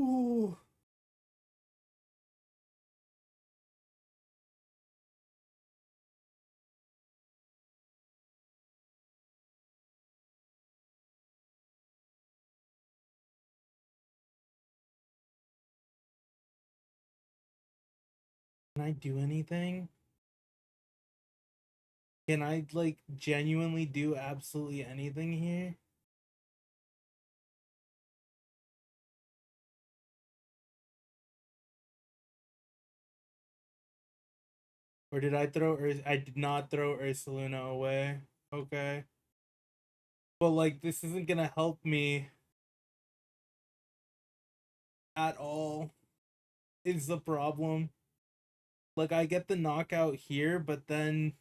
Ooh. Can I do anything? Can I like genuinely do absolutely anything here? Or did I throw I did not throw Ursaluna away. Okay. But like this isn't gonna help me at all. Is the problem. Like I get the knockout here, but then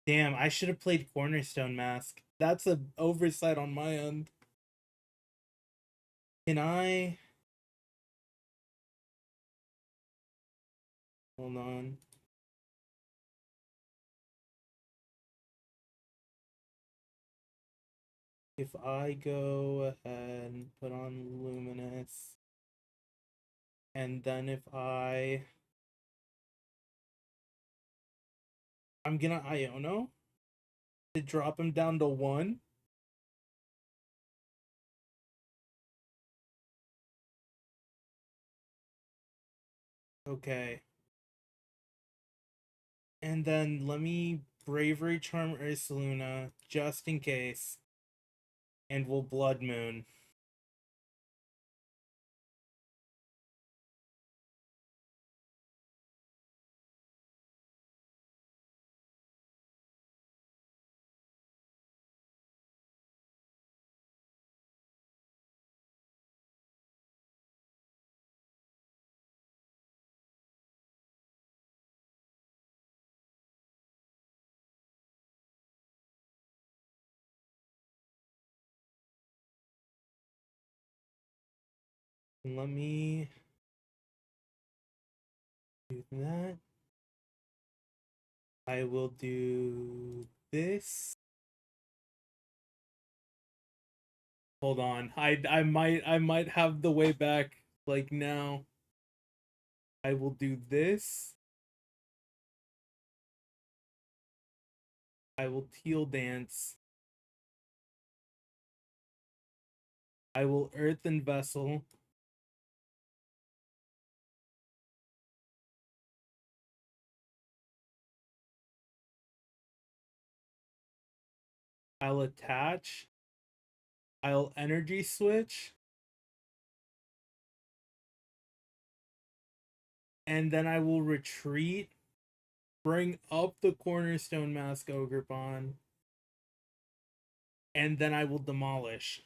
damn, I should have played Cornerstone Mask. That's a oversight on my end. Can I hold on? If I go ahead and put on Luminous, and then if I'm gonna Iono to drop him down to 1. Okay. And then let me Bravery Charm Ursaluna just in case. And we'll Blood Moon. Let me do that. I will do this. Hold on. I might have the way back like now. I will do this. I will teal dance. I will earthen vessel. I'll attach. I'll energy switch. And then I will retreat. Bring up the Cornerstone Mask Ogerpon. And then I will demolish.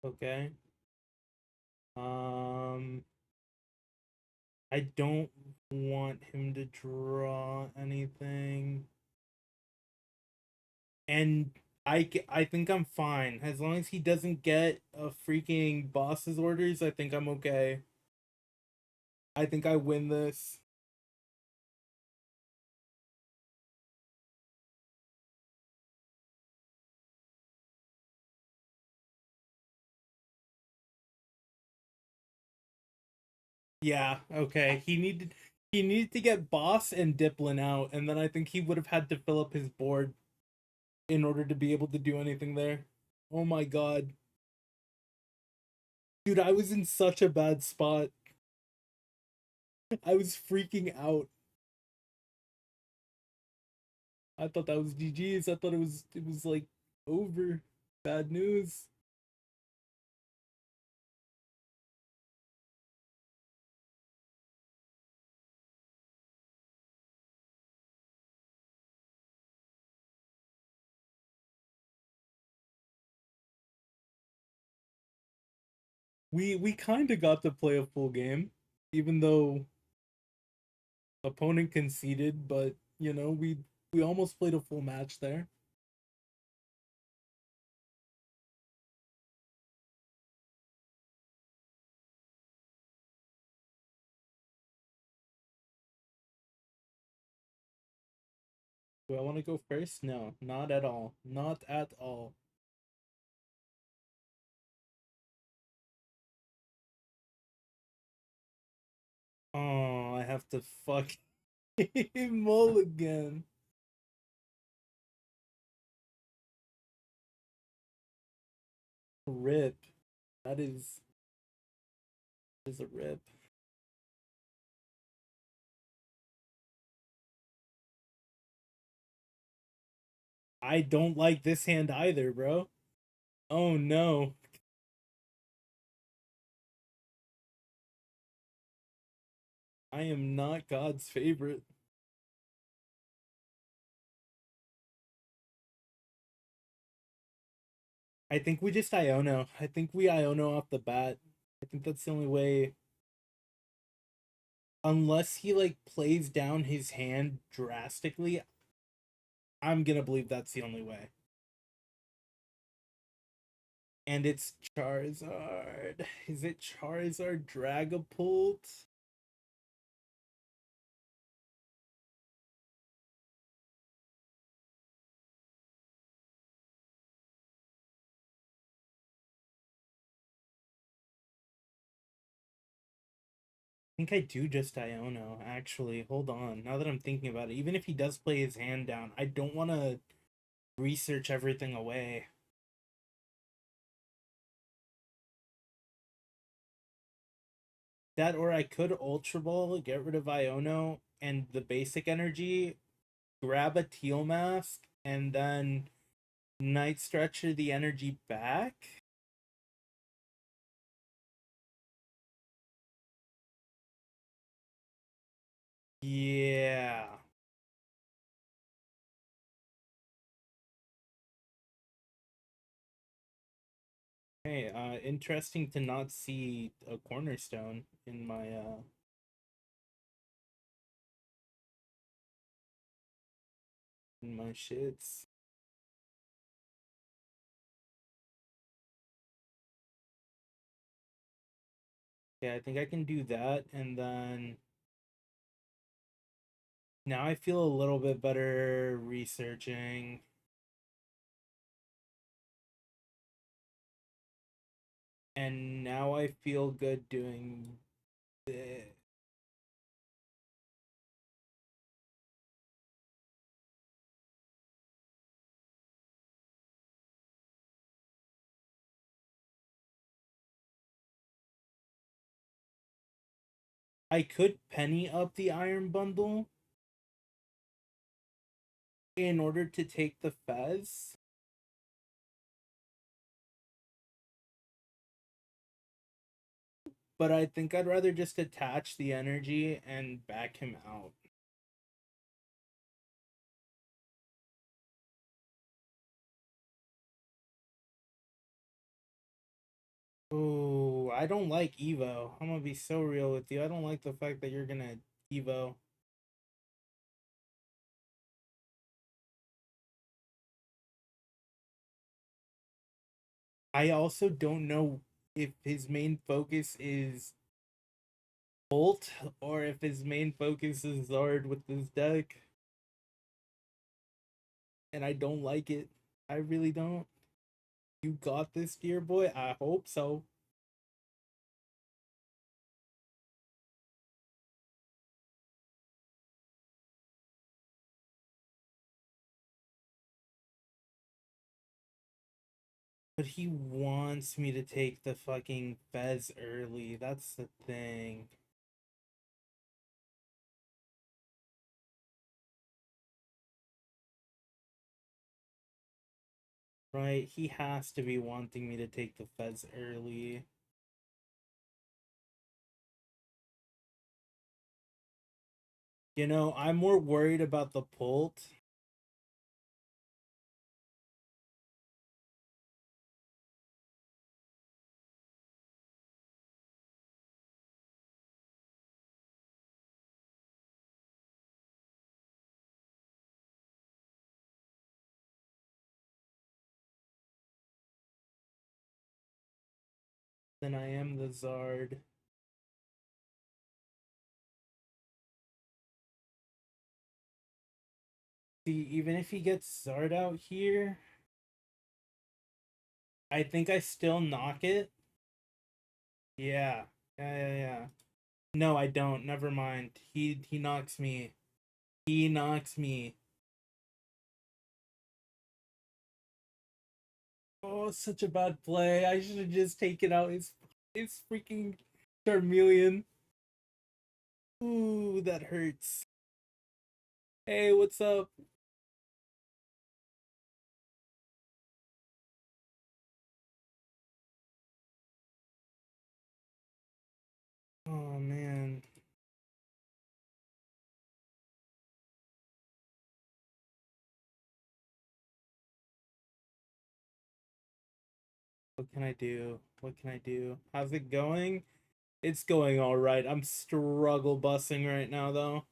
Okay. Um I don't want him to draw anything. And I think I'm fine. As long as he doesn't get a freaking boss's orders, I think I'm okay. I think I win this. Yeah, okay. He needed to get Boss and Diplin out, and then I think he would have had to fill up his board in order to be able to do anything there. Oh my god. Dude, I was in such a bad spot. I was freaking out. I thought that was GG's. I thought it was like over. Bad news. We kind of got to play a full game, even though opponent conceded, but we almost played a full match there. Do I want to go first? No, not at all. Not at all. Oh, I have to fuck mulligan. Rip. That is a rip. I don't like this hand either, bro. Oh no. I am not God's favorite. I think we just Iono. I think we Iono off the bat. I think that's the only way. Unless he like plays down his hand drastically, I'm gonna believe that's the only way. And it's Charizard. Is it Charizard Dragapult? I think I do just Iono, actually. Hold on. Now that I'm thinking about it, even if he does play his hand down, I don't want to research everything away. That, or I could Ultra Ball, get rid of Iono, and the basic energy, grab a Teal Mask, and then Night Stretcher the energy back. Yeah. Hey, interesting to not see a cornerstone in my shits. Yeah, I think I can do that, and then now I feel a little bit better researching, and now I feel good doing this. I could penny up the iron bundle in order to take the fez, but I think I'd rather just attach the energy and back him out. Oh, I don't like Evo. I'm gonna be so real with you. I don't like the fact that you're gonna Evo. I also don't know if his main focus is Bolt, or if his main focus is Zard with this deck, and I don't like it. I really don't. You got this, dear boy? I hope so. But he wants me to take the fucking Fez early. That's the thing. Right? He has to be wanting me to take the Fez early. You know, I'm more worried about the Pult. Than I am the Zard. See, even if he gets Zard out here, I think I still knock it. Yeah. Yeah. No, I don't. Never mind. He knocks me. He knocks me. Oh, such a bad play. I should have just taken out his freaking Charmeleon. Ooh, that hurts. Hey, what's up? Oh man. What can I do? What can I do? How's it going? It's going all right. I'm struggle bussing right now though.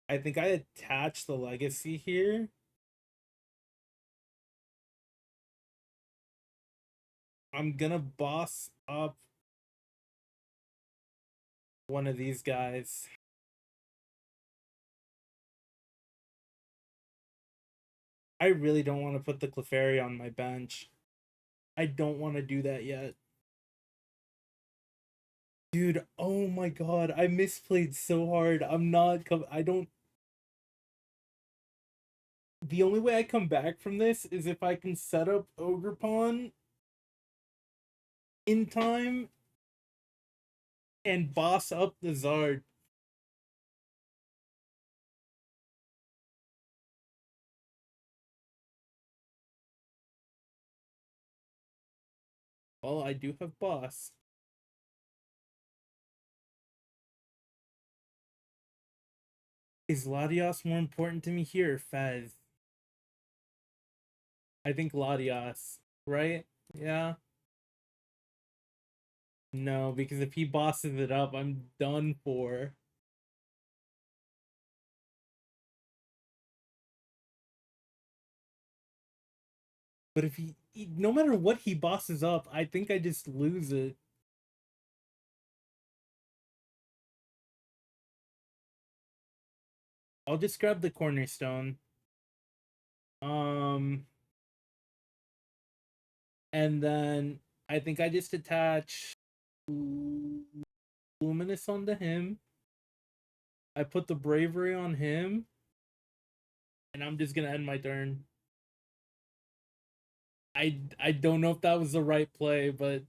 I think I attached the legacy here. I'm gonna boss up one of these guys. I really don't want to put the Clefairy on my bench. I don't want to do that yet. Dude, oh my god, I misplayed so hard. I don't. The only way I come back from this is if I can set up ogerpon in time and boss up the Zard. Well, I do have boss. Is Latios more important to me here or Fez? I think Latios, right? Yeah. No, because if he bosses it up, I'm done for. But if no matter what he bosses up, I think I just lose it. I'll just grab the cornerstone. Um, and then I think I just attach Luminous onto him. I put the bravery on him, and I'm just gonna end my turn. I don't know if that was the right play, but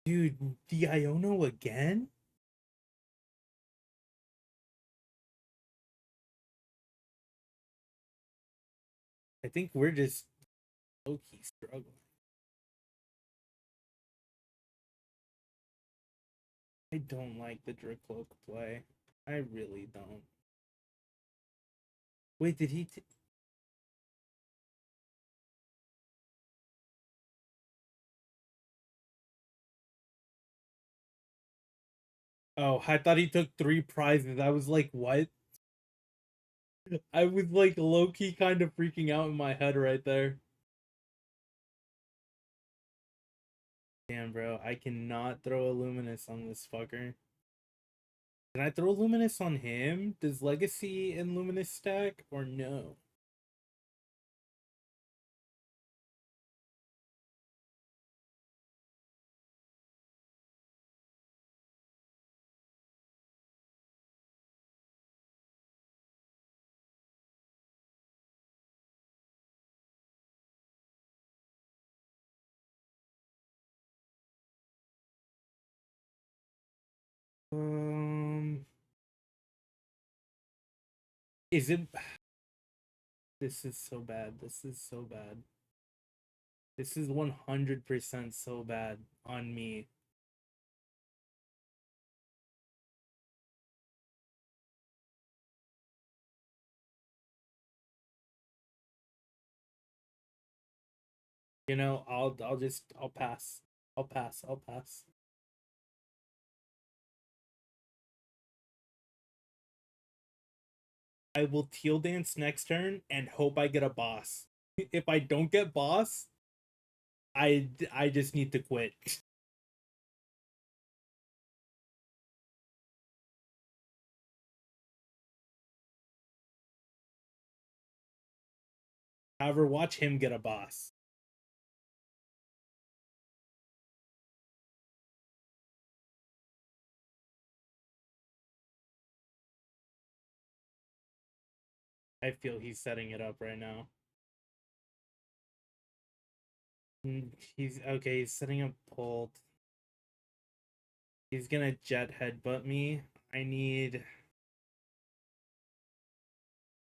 dude, the Iono again? I think we're just low key struggling. I don't like the Dracloak play. I really don't. Wait, did he? Oh, I thought he took 3 prizes. I was like, what? I was like low key kind of freaking out in my head right there. Damn, bro, I cannot throw a Luminous on this fucker. Can I throw Luminous on him? Does Legacy and Luminous stack or no? Um, is it? This is so bad. This is so bad. This is 100% so bad on me. You know, I'll pass. I'll pass. I'll pass. I will teal dance next turn and hope I get a boss. If I don't get boss, I just need to quit. However, watch him get a boss. I feel he's setting it up right now. He's okay, he's setting up Bolt. He's gonna jet headbutt me. I need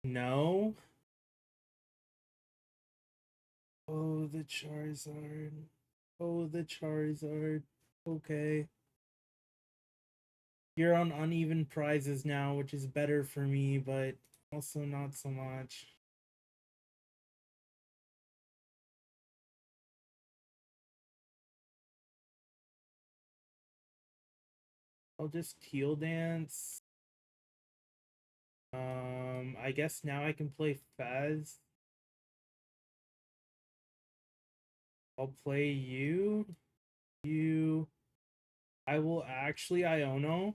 no. Oh, the Charizard. Oh, the Charizard. Okay. You're on uneven prizes now, which is better for me, but also not so much. I'll just teal dance. I guess now I can play Fez. I'll play you. You. I will actually Iono.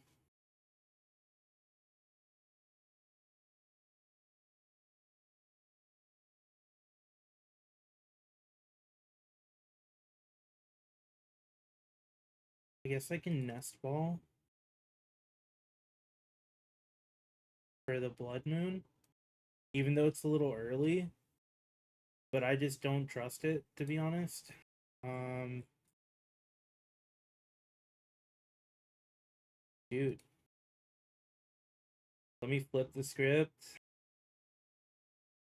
I guess I can Nest Ball for the Blood Moon, even though it's a little early. But I just don't trust it, to be honest. Um, Dude, let me flip the script.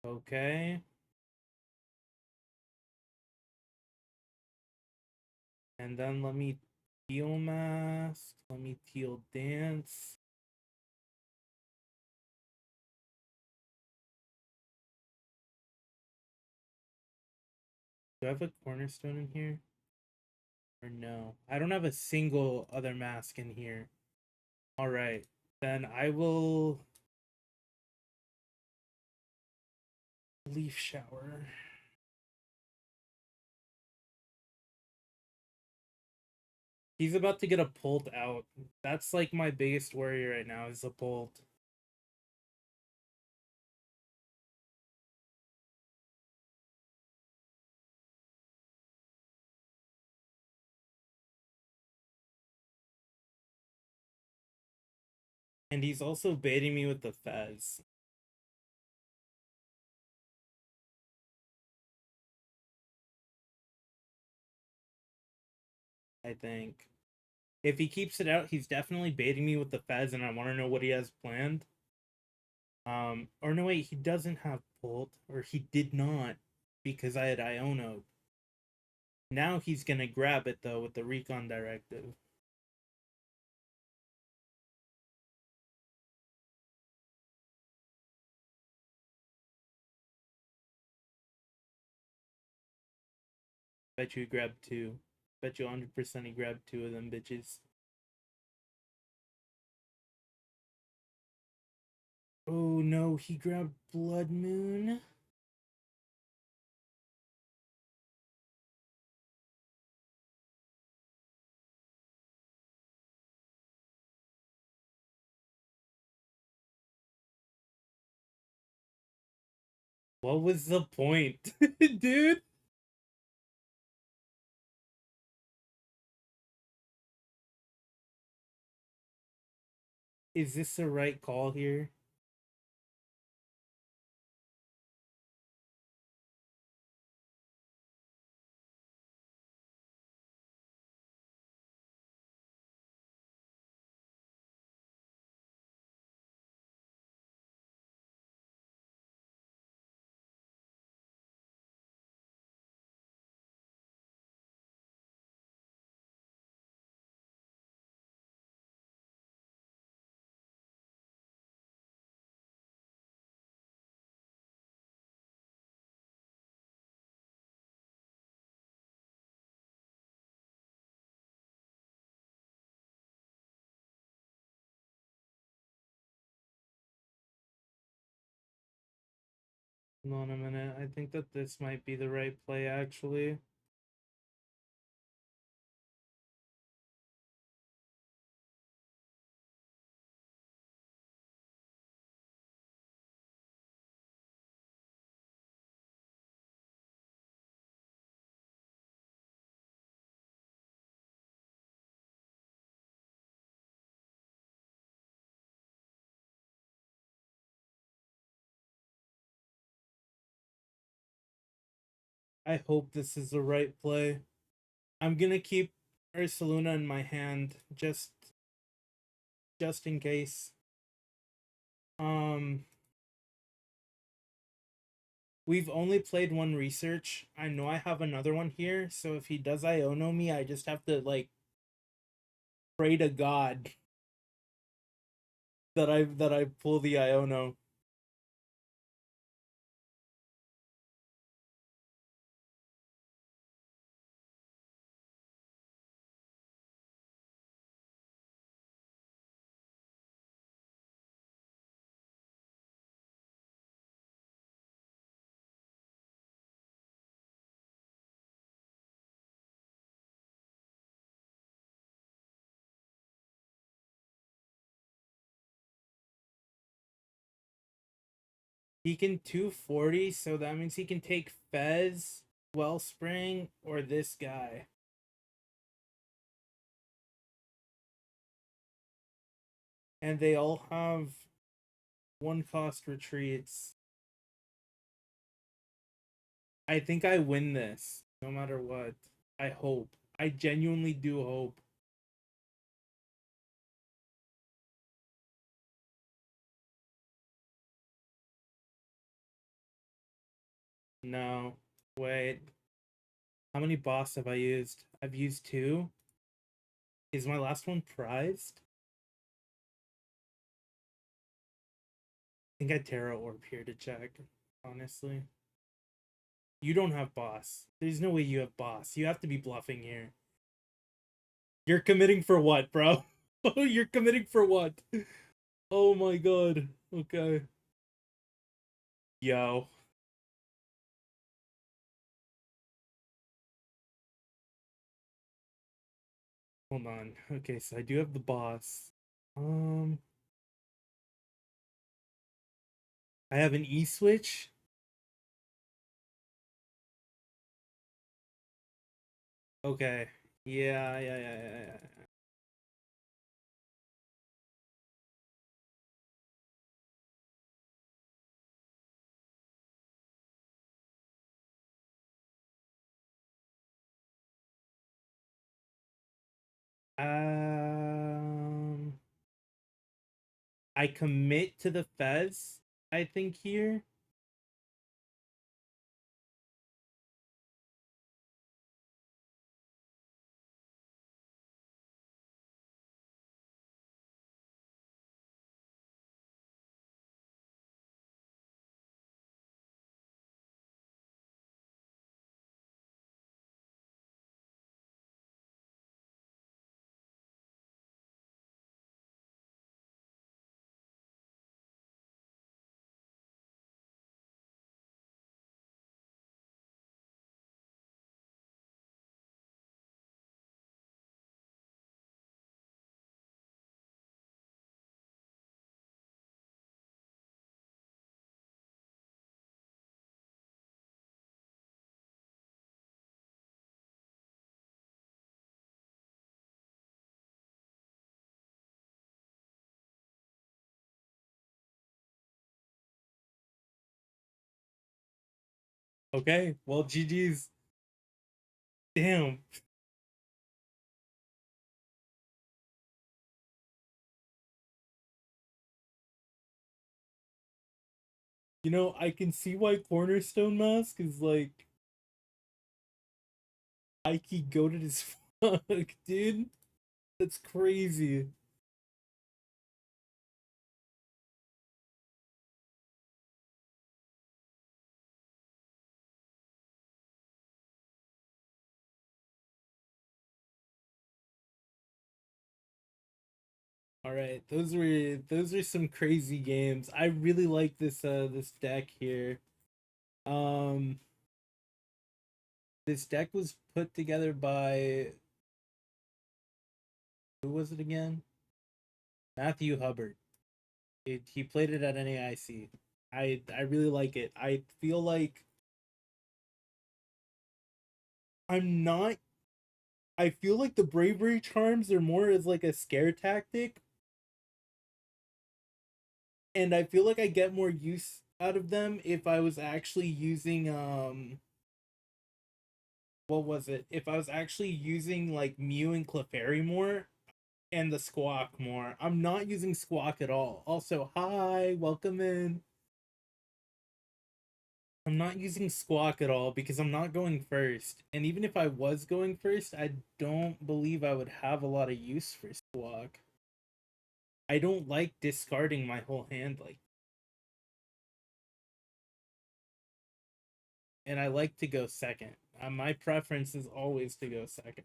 Okay. And then let me teal mask. Let me teal dance. Do I have a cornerstone in here? Or no? I don't have a single other mask in here. Alright. Then I will leaf shower. He's about to get a Pult out. That's like my biggest worry right now is a Pult. And he's also baiting me with the Fez. I think. If he keeps it out, he's definitely baiting me with the Fez, and I want to know what he has planned. Or no, wait, he doesn't have Bolt, or he did not, because I had Iono. Now he's gonna grab it though with the Recon Directive. Bet you he grabbed two. Bet you 100% he grabbed two of them bitches. Oh no, he grabbed Blood Moon. What was the point? Dude? Is this the right call here? Hold on a minute. I think that this might be the right play, actually. I hope this is the right play. I'm gonna keep Ursaluna in my hand just in case. Um we've only played one research. I know I have another one here, so if he does Iono me, I just have to like pray to God that I pull the Iono. He can 240, so that means he can take Fez, Wellspring, or this guy. And they all have one cost retreats. I think I win this, no matter what. I hope. I genuinely do hope. No. Wait. How many boss have I used? I've used two. Is my last one prized? I think I Terra Orb here to check, honestly. You don't have boss. There's no way you have boss. You have to be bluffing here. You're committing for what, bro? Oh, you're committing for what? Oh my god. Okay. Yo. Hold on. Okay, so I do have the boss. Um, I have an E switch. Okay. Yeah. I commit to the Fez, I think here. Okay, well, GG's. Damn. I can see why Cornerstone Mask is like Ike goated as fuck, dude. That's crazy. All right, those are some crazy games. I really like this deck here. Um, this deck was put together by who was it again? Matthew Hubbard. He played it at NAIC. I really like it. I feel like I'm not. I feel like the bravery charms are more as like a scare tactic, and I feel like I get more use out of them if I was actually using what was it? If I was actually using like Mew and Clefairy more and the Squawk more. I'm not using Squawk at all. Also, hi, welcome in. I'm not using Squawk at all because I'm not going first. And even if I was going first, I don't believe I would have a lot of use for Squawk. I don't like discarding my whole hand like, and I like to go second. My preference is always to go second.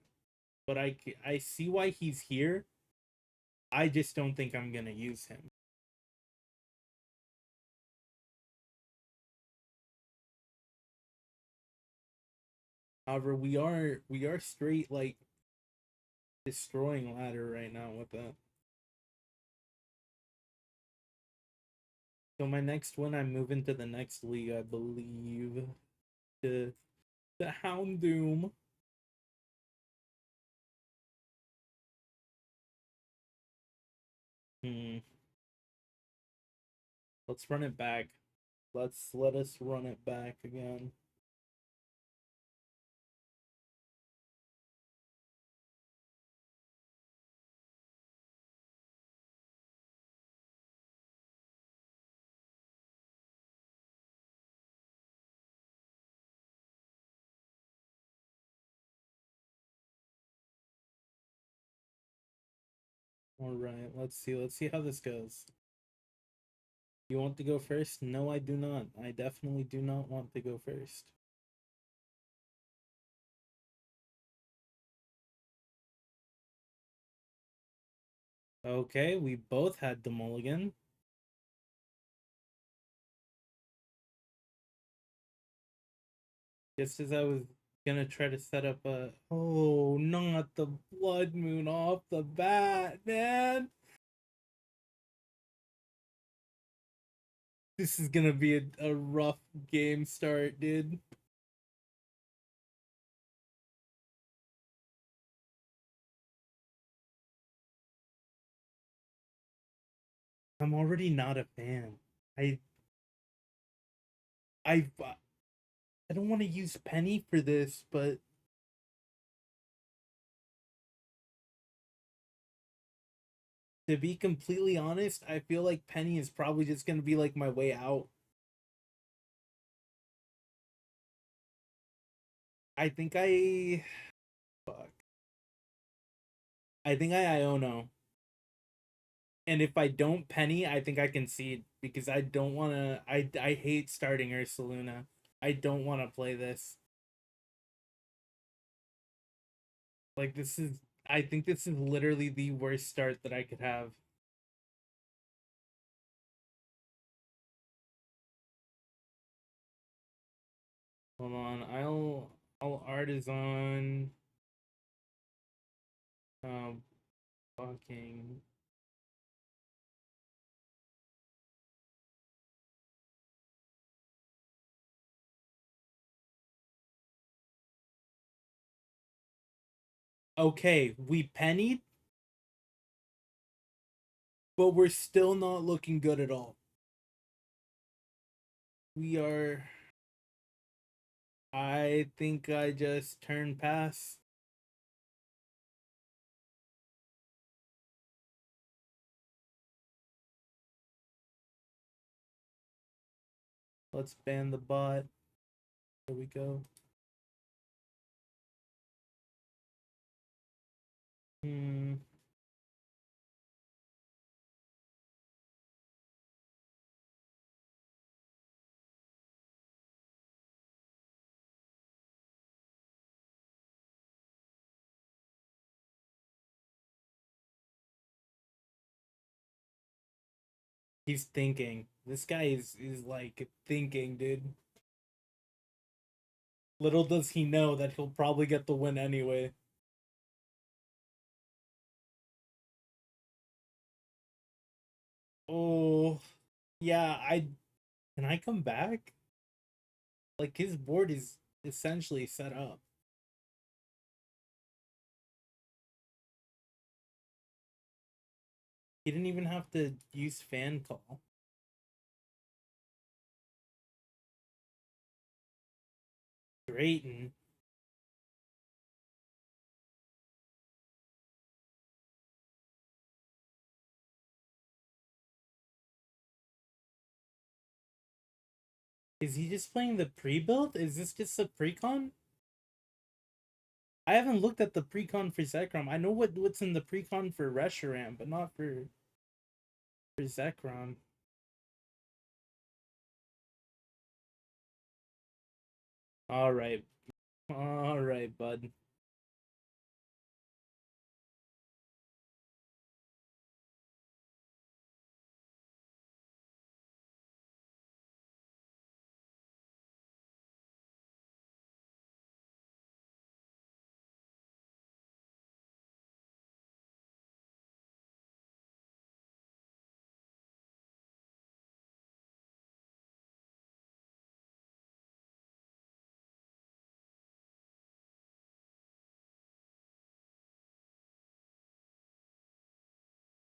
But I see why he's here. I just don't think I'm going to use him. However, we are straight like destroying ladder right now with that. So my next one, I'm moving to the next league, I believe. The Houndoom. Hmm. Let's run it back. Let us run it back again. All right, let's see. Let's see how this goes. You want to go first? No, I do not. I definitely do not want to go first. Okay, we both had the mulligan. Just as I was gonna try to set up a not the blood moon off the bat, man. This is gonna be a rough game start, dude. I'm already not a fan. I I don't want to use Penny for this, but to be completely honest, I feel like Penny is probably just gonna be like my way out. I think I fuck. I think I Iono. And if I don't Penny, I think I concede because I don't want to. I hate starting Ursaluna. I don't want to play this. Like this is. I think this is literally the worst start that I could have. Hold on, I'll artisan. Um, fucking. Okay, we pennied, but we're still not looking good at all. We are. I think I just turned pass. Let's ban the bot. There we go. Hmm. He's thinking. This guy is like thinking, dude. Little does he know that he'll probably get the win anyway. Oh, yeah, I can I come back? Like his board is essentially set up. He didn't even have to use fan call. Drayton. Is he just playing the pre-build? Is this just a pre-con? I haven't looked at the pre-con for Zekrom. I know what's in the pre-con for Reshiram, but not for Zekrom. Alright. Alright, bud.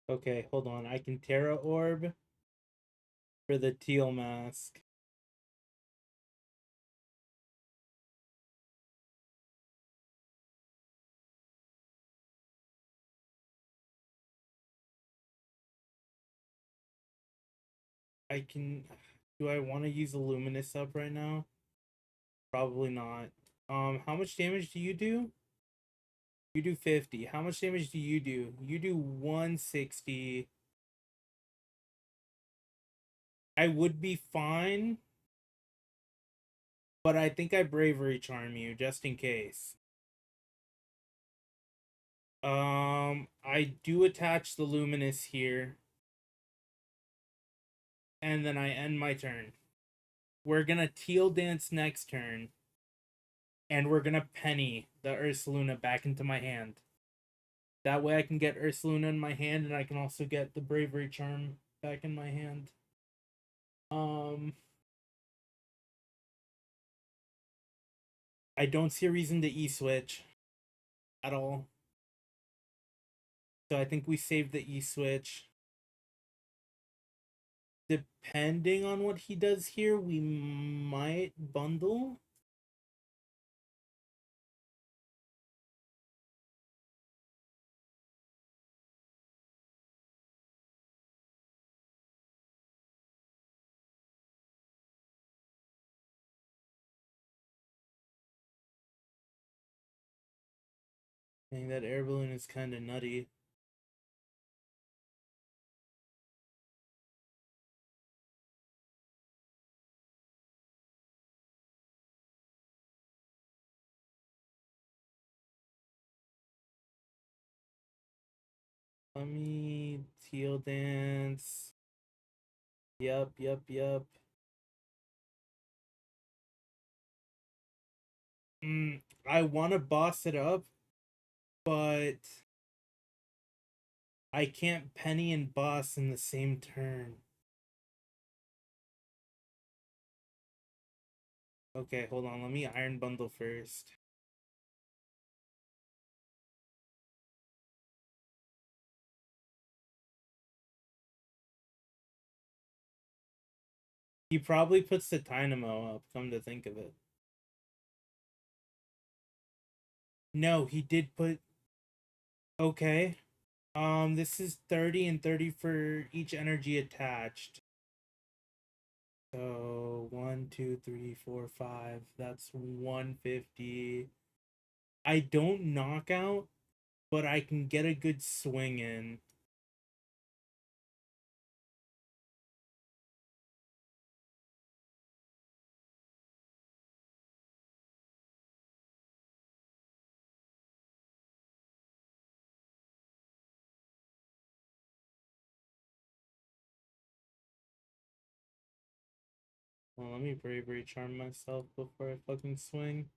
Okay, hold on. I can Terra Orb for the teal mask. I can. Do I want to use a Luminous up right now? Probably not. How much damage do you do? You do 50. How much damage do you do? You do 160. I would be fine, but I think I Bravery Charm you just in case. I do attach the Luminous here, and then I end my turn. We're gonna Teal Dance next turn, and we're gonna Penny the Ursaluna back into my hand. That way I can get Ursaluna in my hand, and I can also get the Bravery Charm back in my hand. I don't see a reason to E-switch at all. So I think we save the E-switch. Depending on what he does here, we might bundle. I think that air balloon is kind of nutty. Let me Teal Dance. Yep, yep, yep. I want to boss it up, but I can't Penny and boss in the same turn. Okay, hold on. Let me Iron Bundle first. He probably puts the Dynamo up, come to think of it. No, he did put okay. This is 30 and 30 for each energy attached. So 1, 2, 3, 4, 5. That's 150. I don't knock out, but I can get a good swing in. Well, let me bravery charm myself before I fucking swing.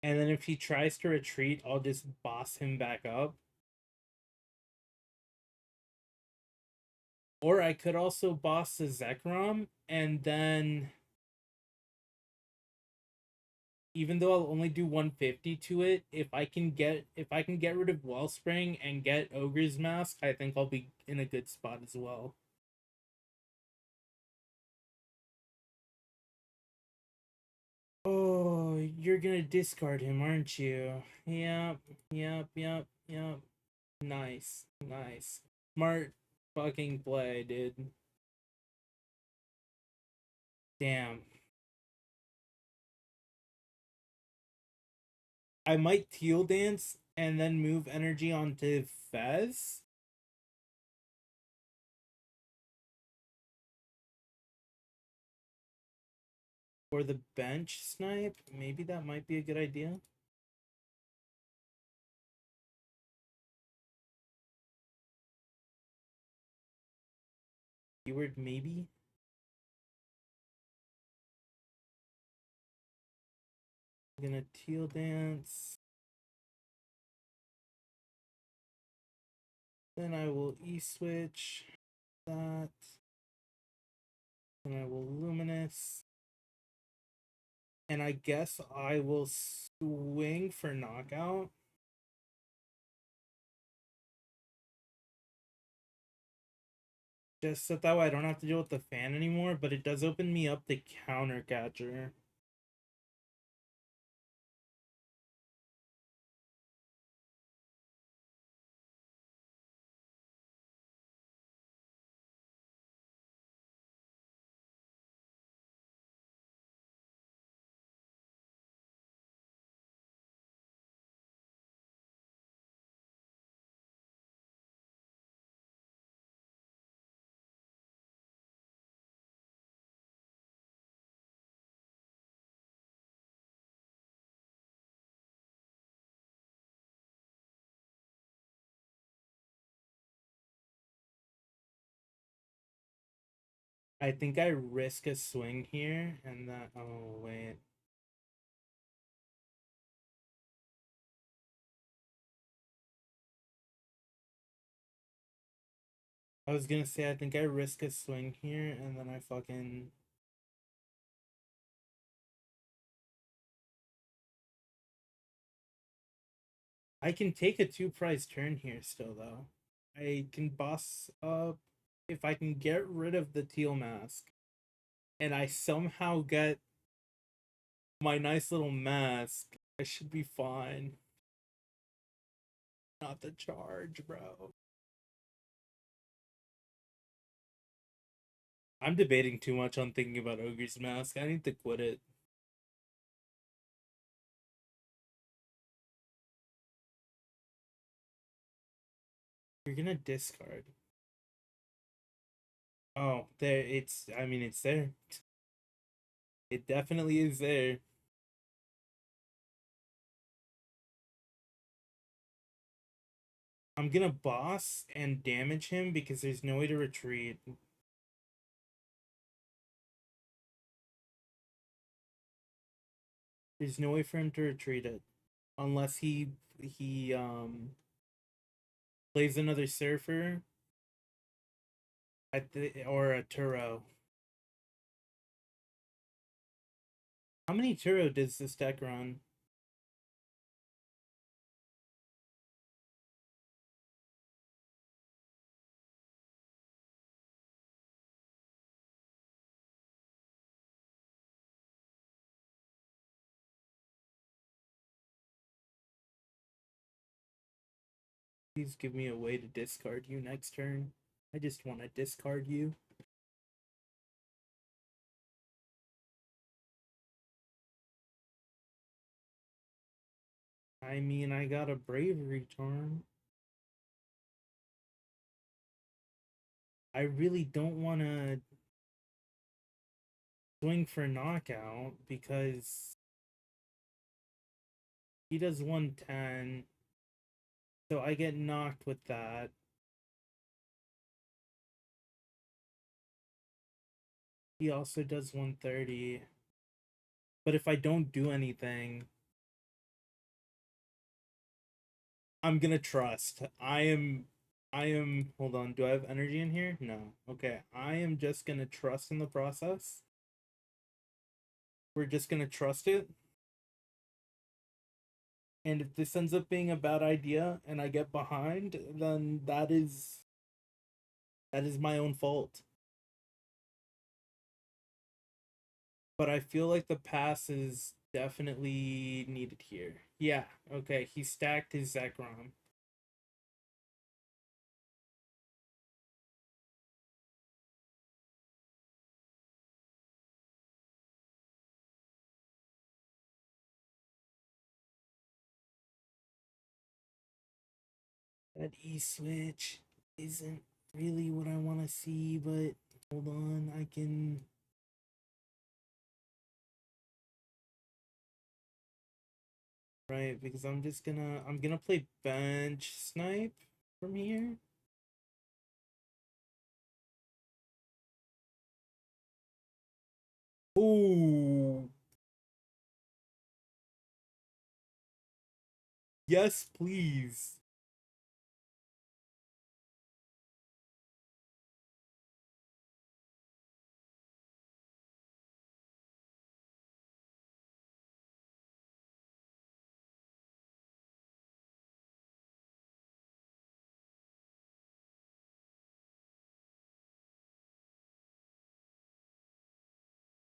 And then if he tries to retreat, I'll just boss him back up. Or I could also boss the Zekrom, and then even though I'll only do 150 to it, if I can get rid of Wellspring and get Ogre's Mask, I think I'll be in a good spot as well. Oh, you're gonna discard him, aren't you? Yep, yep, yep, yep. Nice, nice. Smart fucking play, dude. Damn. I might teal dance and then move energy onto Fez. For the bench snipe. Maybe that might be a good idea. Keyword maybe. I'm gonna teal dance. Then I will E-switch that. Then I will Luminous. And I guess I will swing for knockout. Just so that way I don't have to deal with the fan anymore, but it does open me up to counter catcher. I think I risk a swing here and that oh wait. I was gonna say I think I risk a swing here and then I fucking I can take a 2 prize turn here still though. I can boss up if I can get rid of the teal mask and I somehow get my nice little mask, I should be fine. Not the charge, bro. I'm debating too much on thinking about Ogre's Mask. I need to quit it. You're gonna discard. Oh, there it's I mean it's there. It definitely is there. I'm gonna boss and damage him because there's no way to retreat. There's no way for him to retreat it. Unless he plays another surfer or a Turo. How many Turo does this deck run? Please give me a way to discard you next turn. I just want to discard you. I mean, I got a bravery charm. I really don't want to swing for knockout because he does 110. So I get knocked with that. He also does 130. But if I don't do anything, I'm gonna trust. I am hold on, do I have energy in here? No. Okay. I am just gonna trust in the process. We're just gonna trust it. And if this ends up being a bad idea and I get behind, then that is my own fault. But I feel like the pass is definitely needed here. Yeah, okay, he stacked his Zekrom. That E-switch isn't really what I want to see, but hold on, I can... Right, because I'm gonna play bench snipe from here. Ooh. Yes, please.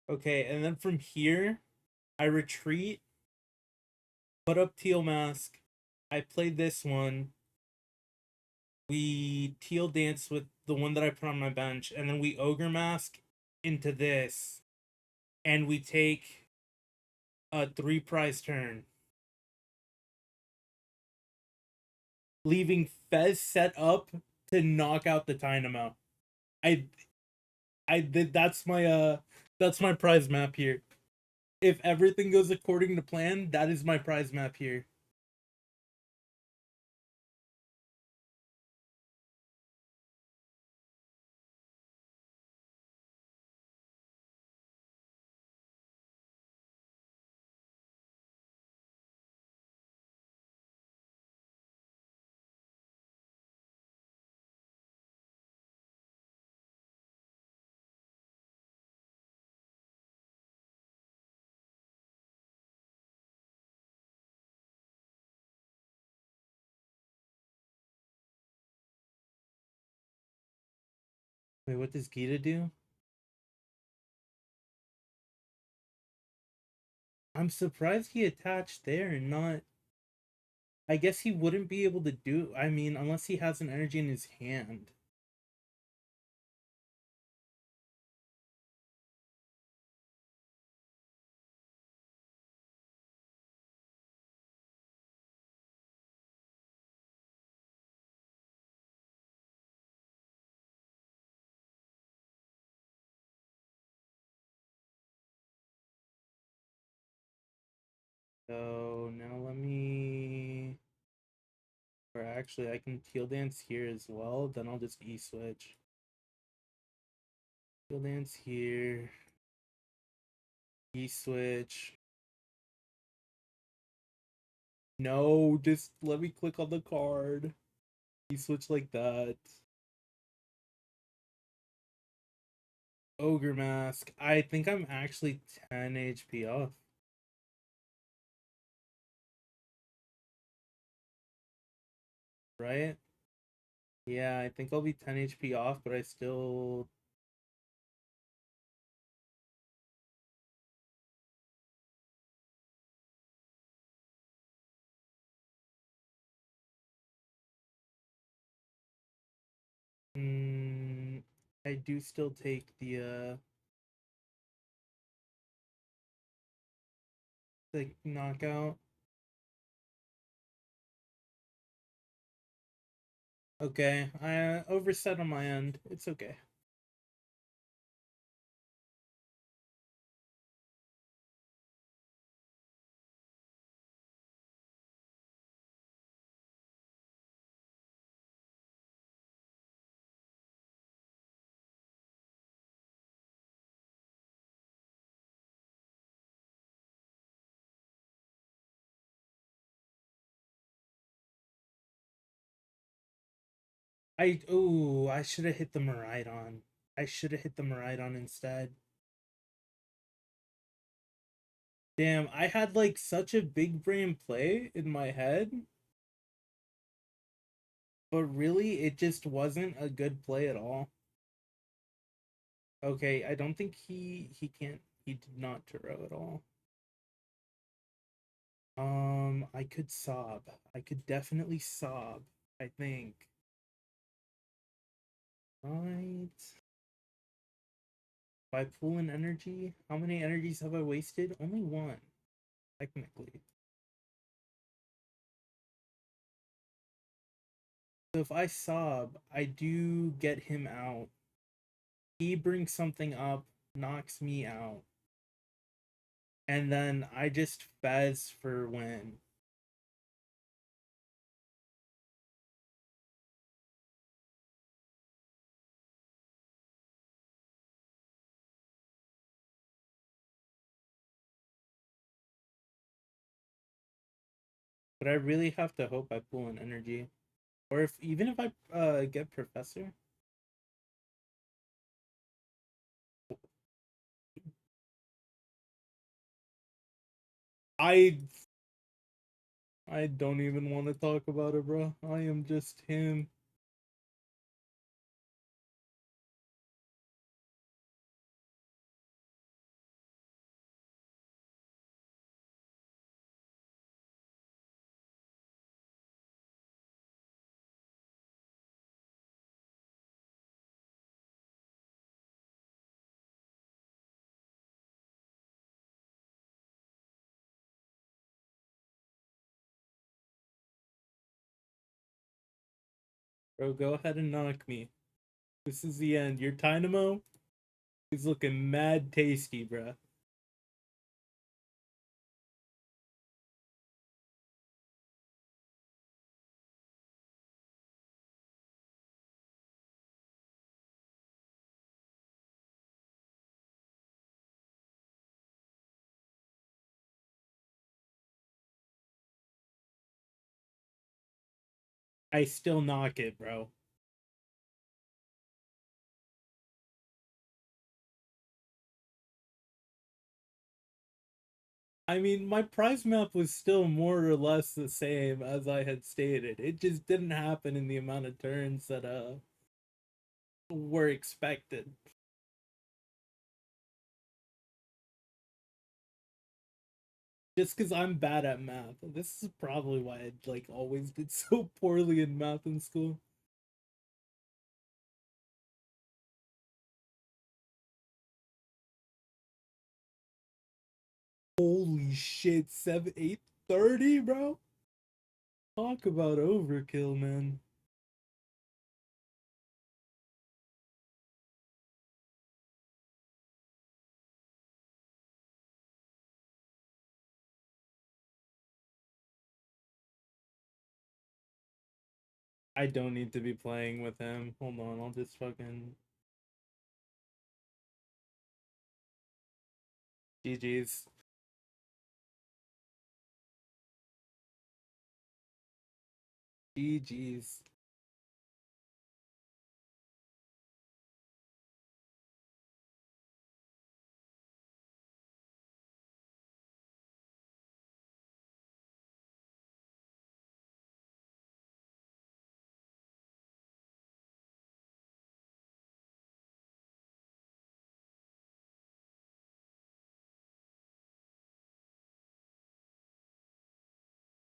Okay, and then from here, I retreat, put up Teal Mask. I play this one. We Teal Dance with the one that I put on my bench, and then we Ogre Mask into this, and we take a 3 prize turn, leaving Fez set up to knock out the Dynamo. I I did that's my prize map here. If everything goes according to plan, that is my prize map here. Wait, what does Gita do? I'm surprised he attached there and not. I guess he wouldn't be able to do. I mean, unless he has an energy in his hand. So now let me. Or actually, I can Teal Dance here as well. Then I'll just E-switch. Teal Dance here. E-switch. No, just let me click on the card. E-switch like that. Ogre Mask. I think I'm actually 10 HP off. Right? Yeah, I think I'll be 10 HP off, but I still... I do still take the knockout. Okay, I overset on my end. It's okay. I should have hit the Maridon. I should have hit the Maridon instead. Damn, I had like such a big brain play in my head, but really it just wasn't a good play at all. Okay, I don't think he did not Turo at all. I could sob. I could definitely sob, I think. Right. By pulling energy, how many energies have I wasted? Only one, technically. So if I sob, I do get him out. He brings something up, knocks me out, and then I just fez for win. But I really have to hope I pull an energy. Or if even if I get Professor. I I don't even want to talk about it, bro. I am just him. Bro, go ahead and knock me. This is the end. Your Dynamo is looking mad tasty, bro. I still knock it, bro. I mean, my prize map was still more or less the same as I had stated. It just didn't happen in the amount of turns that were expected. Just because I'm bad at math. This is probably why I like always did so poorly in math in school. Holy shit, 7, 8:30, bro. Talk about overkill, man. I don't need to be playing with him. Hold on, I'll just fucking GG's. GG's.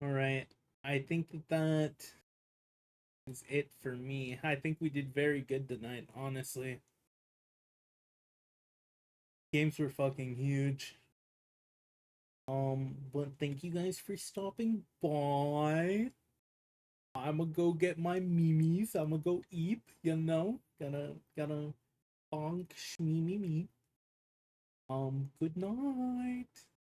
All right. I think that is it for me. I think we did very good tonight, honestly. Games were fucking huge. But thank you guys for stopping by. I'ma go get my mimis. I'ma go eat, you know. Gotta bonk shmee me. Good night.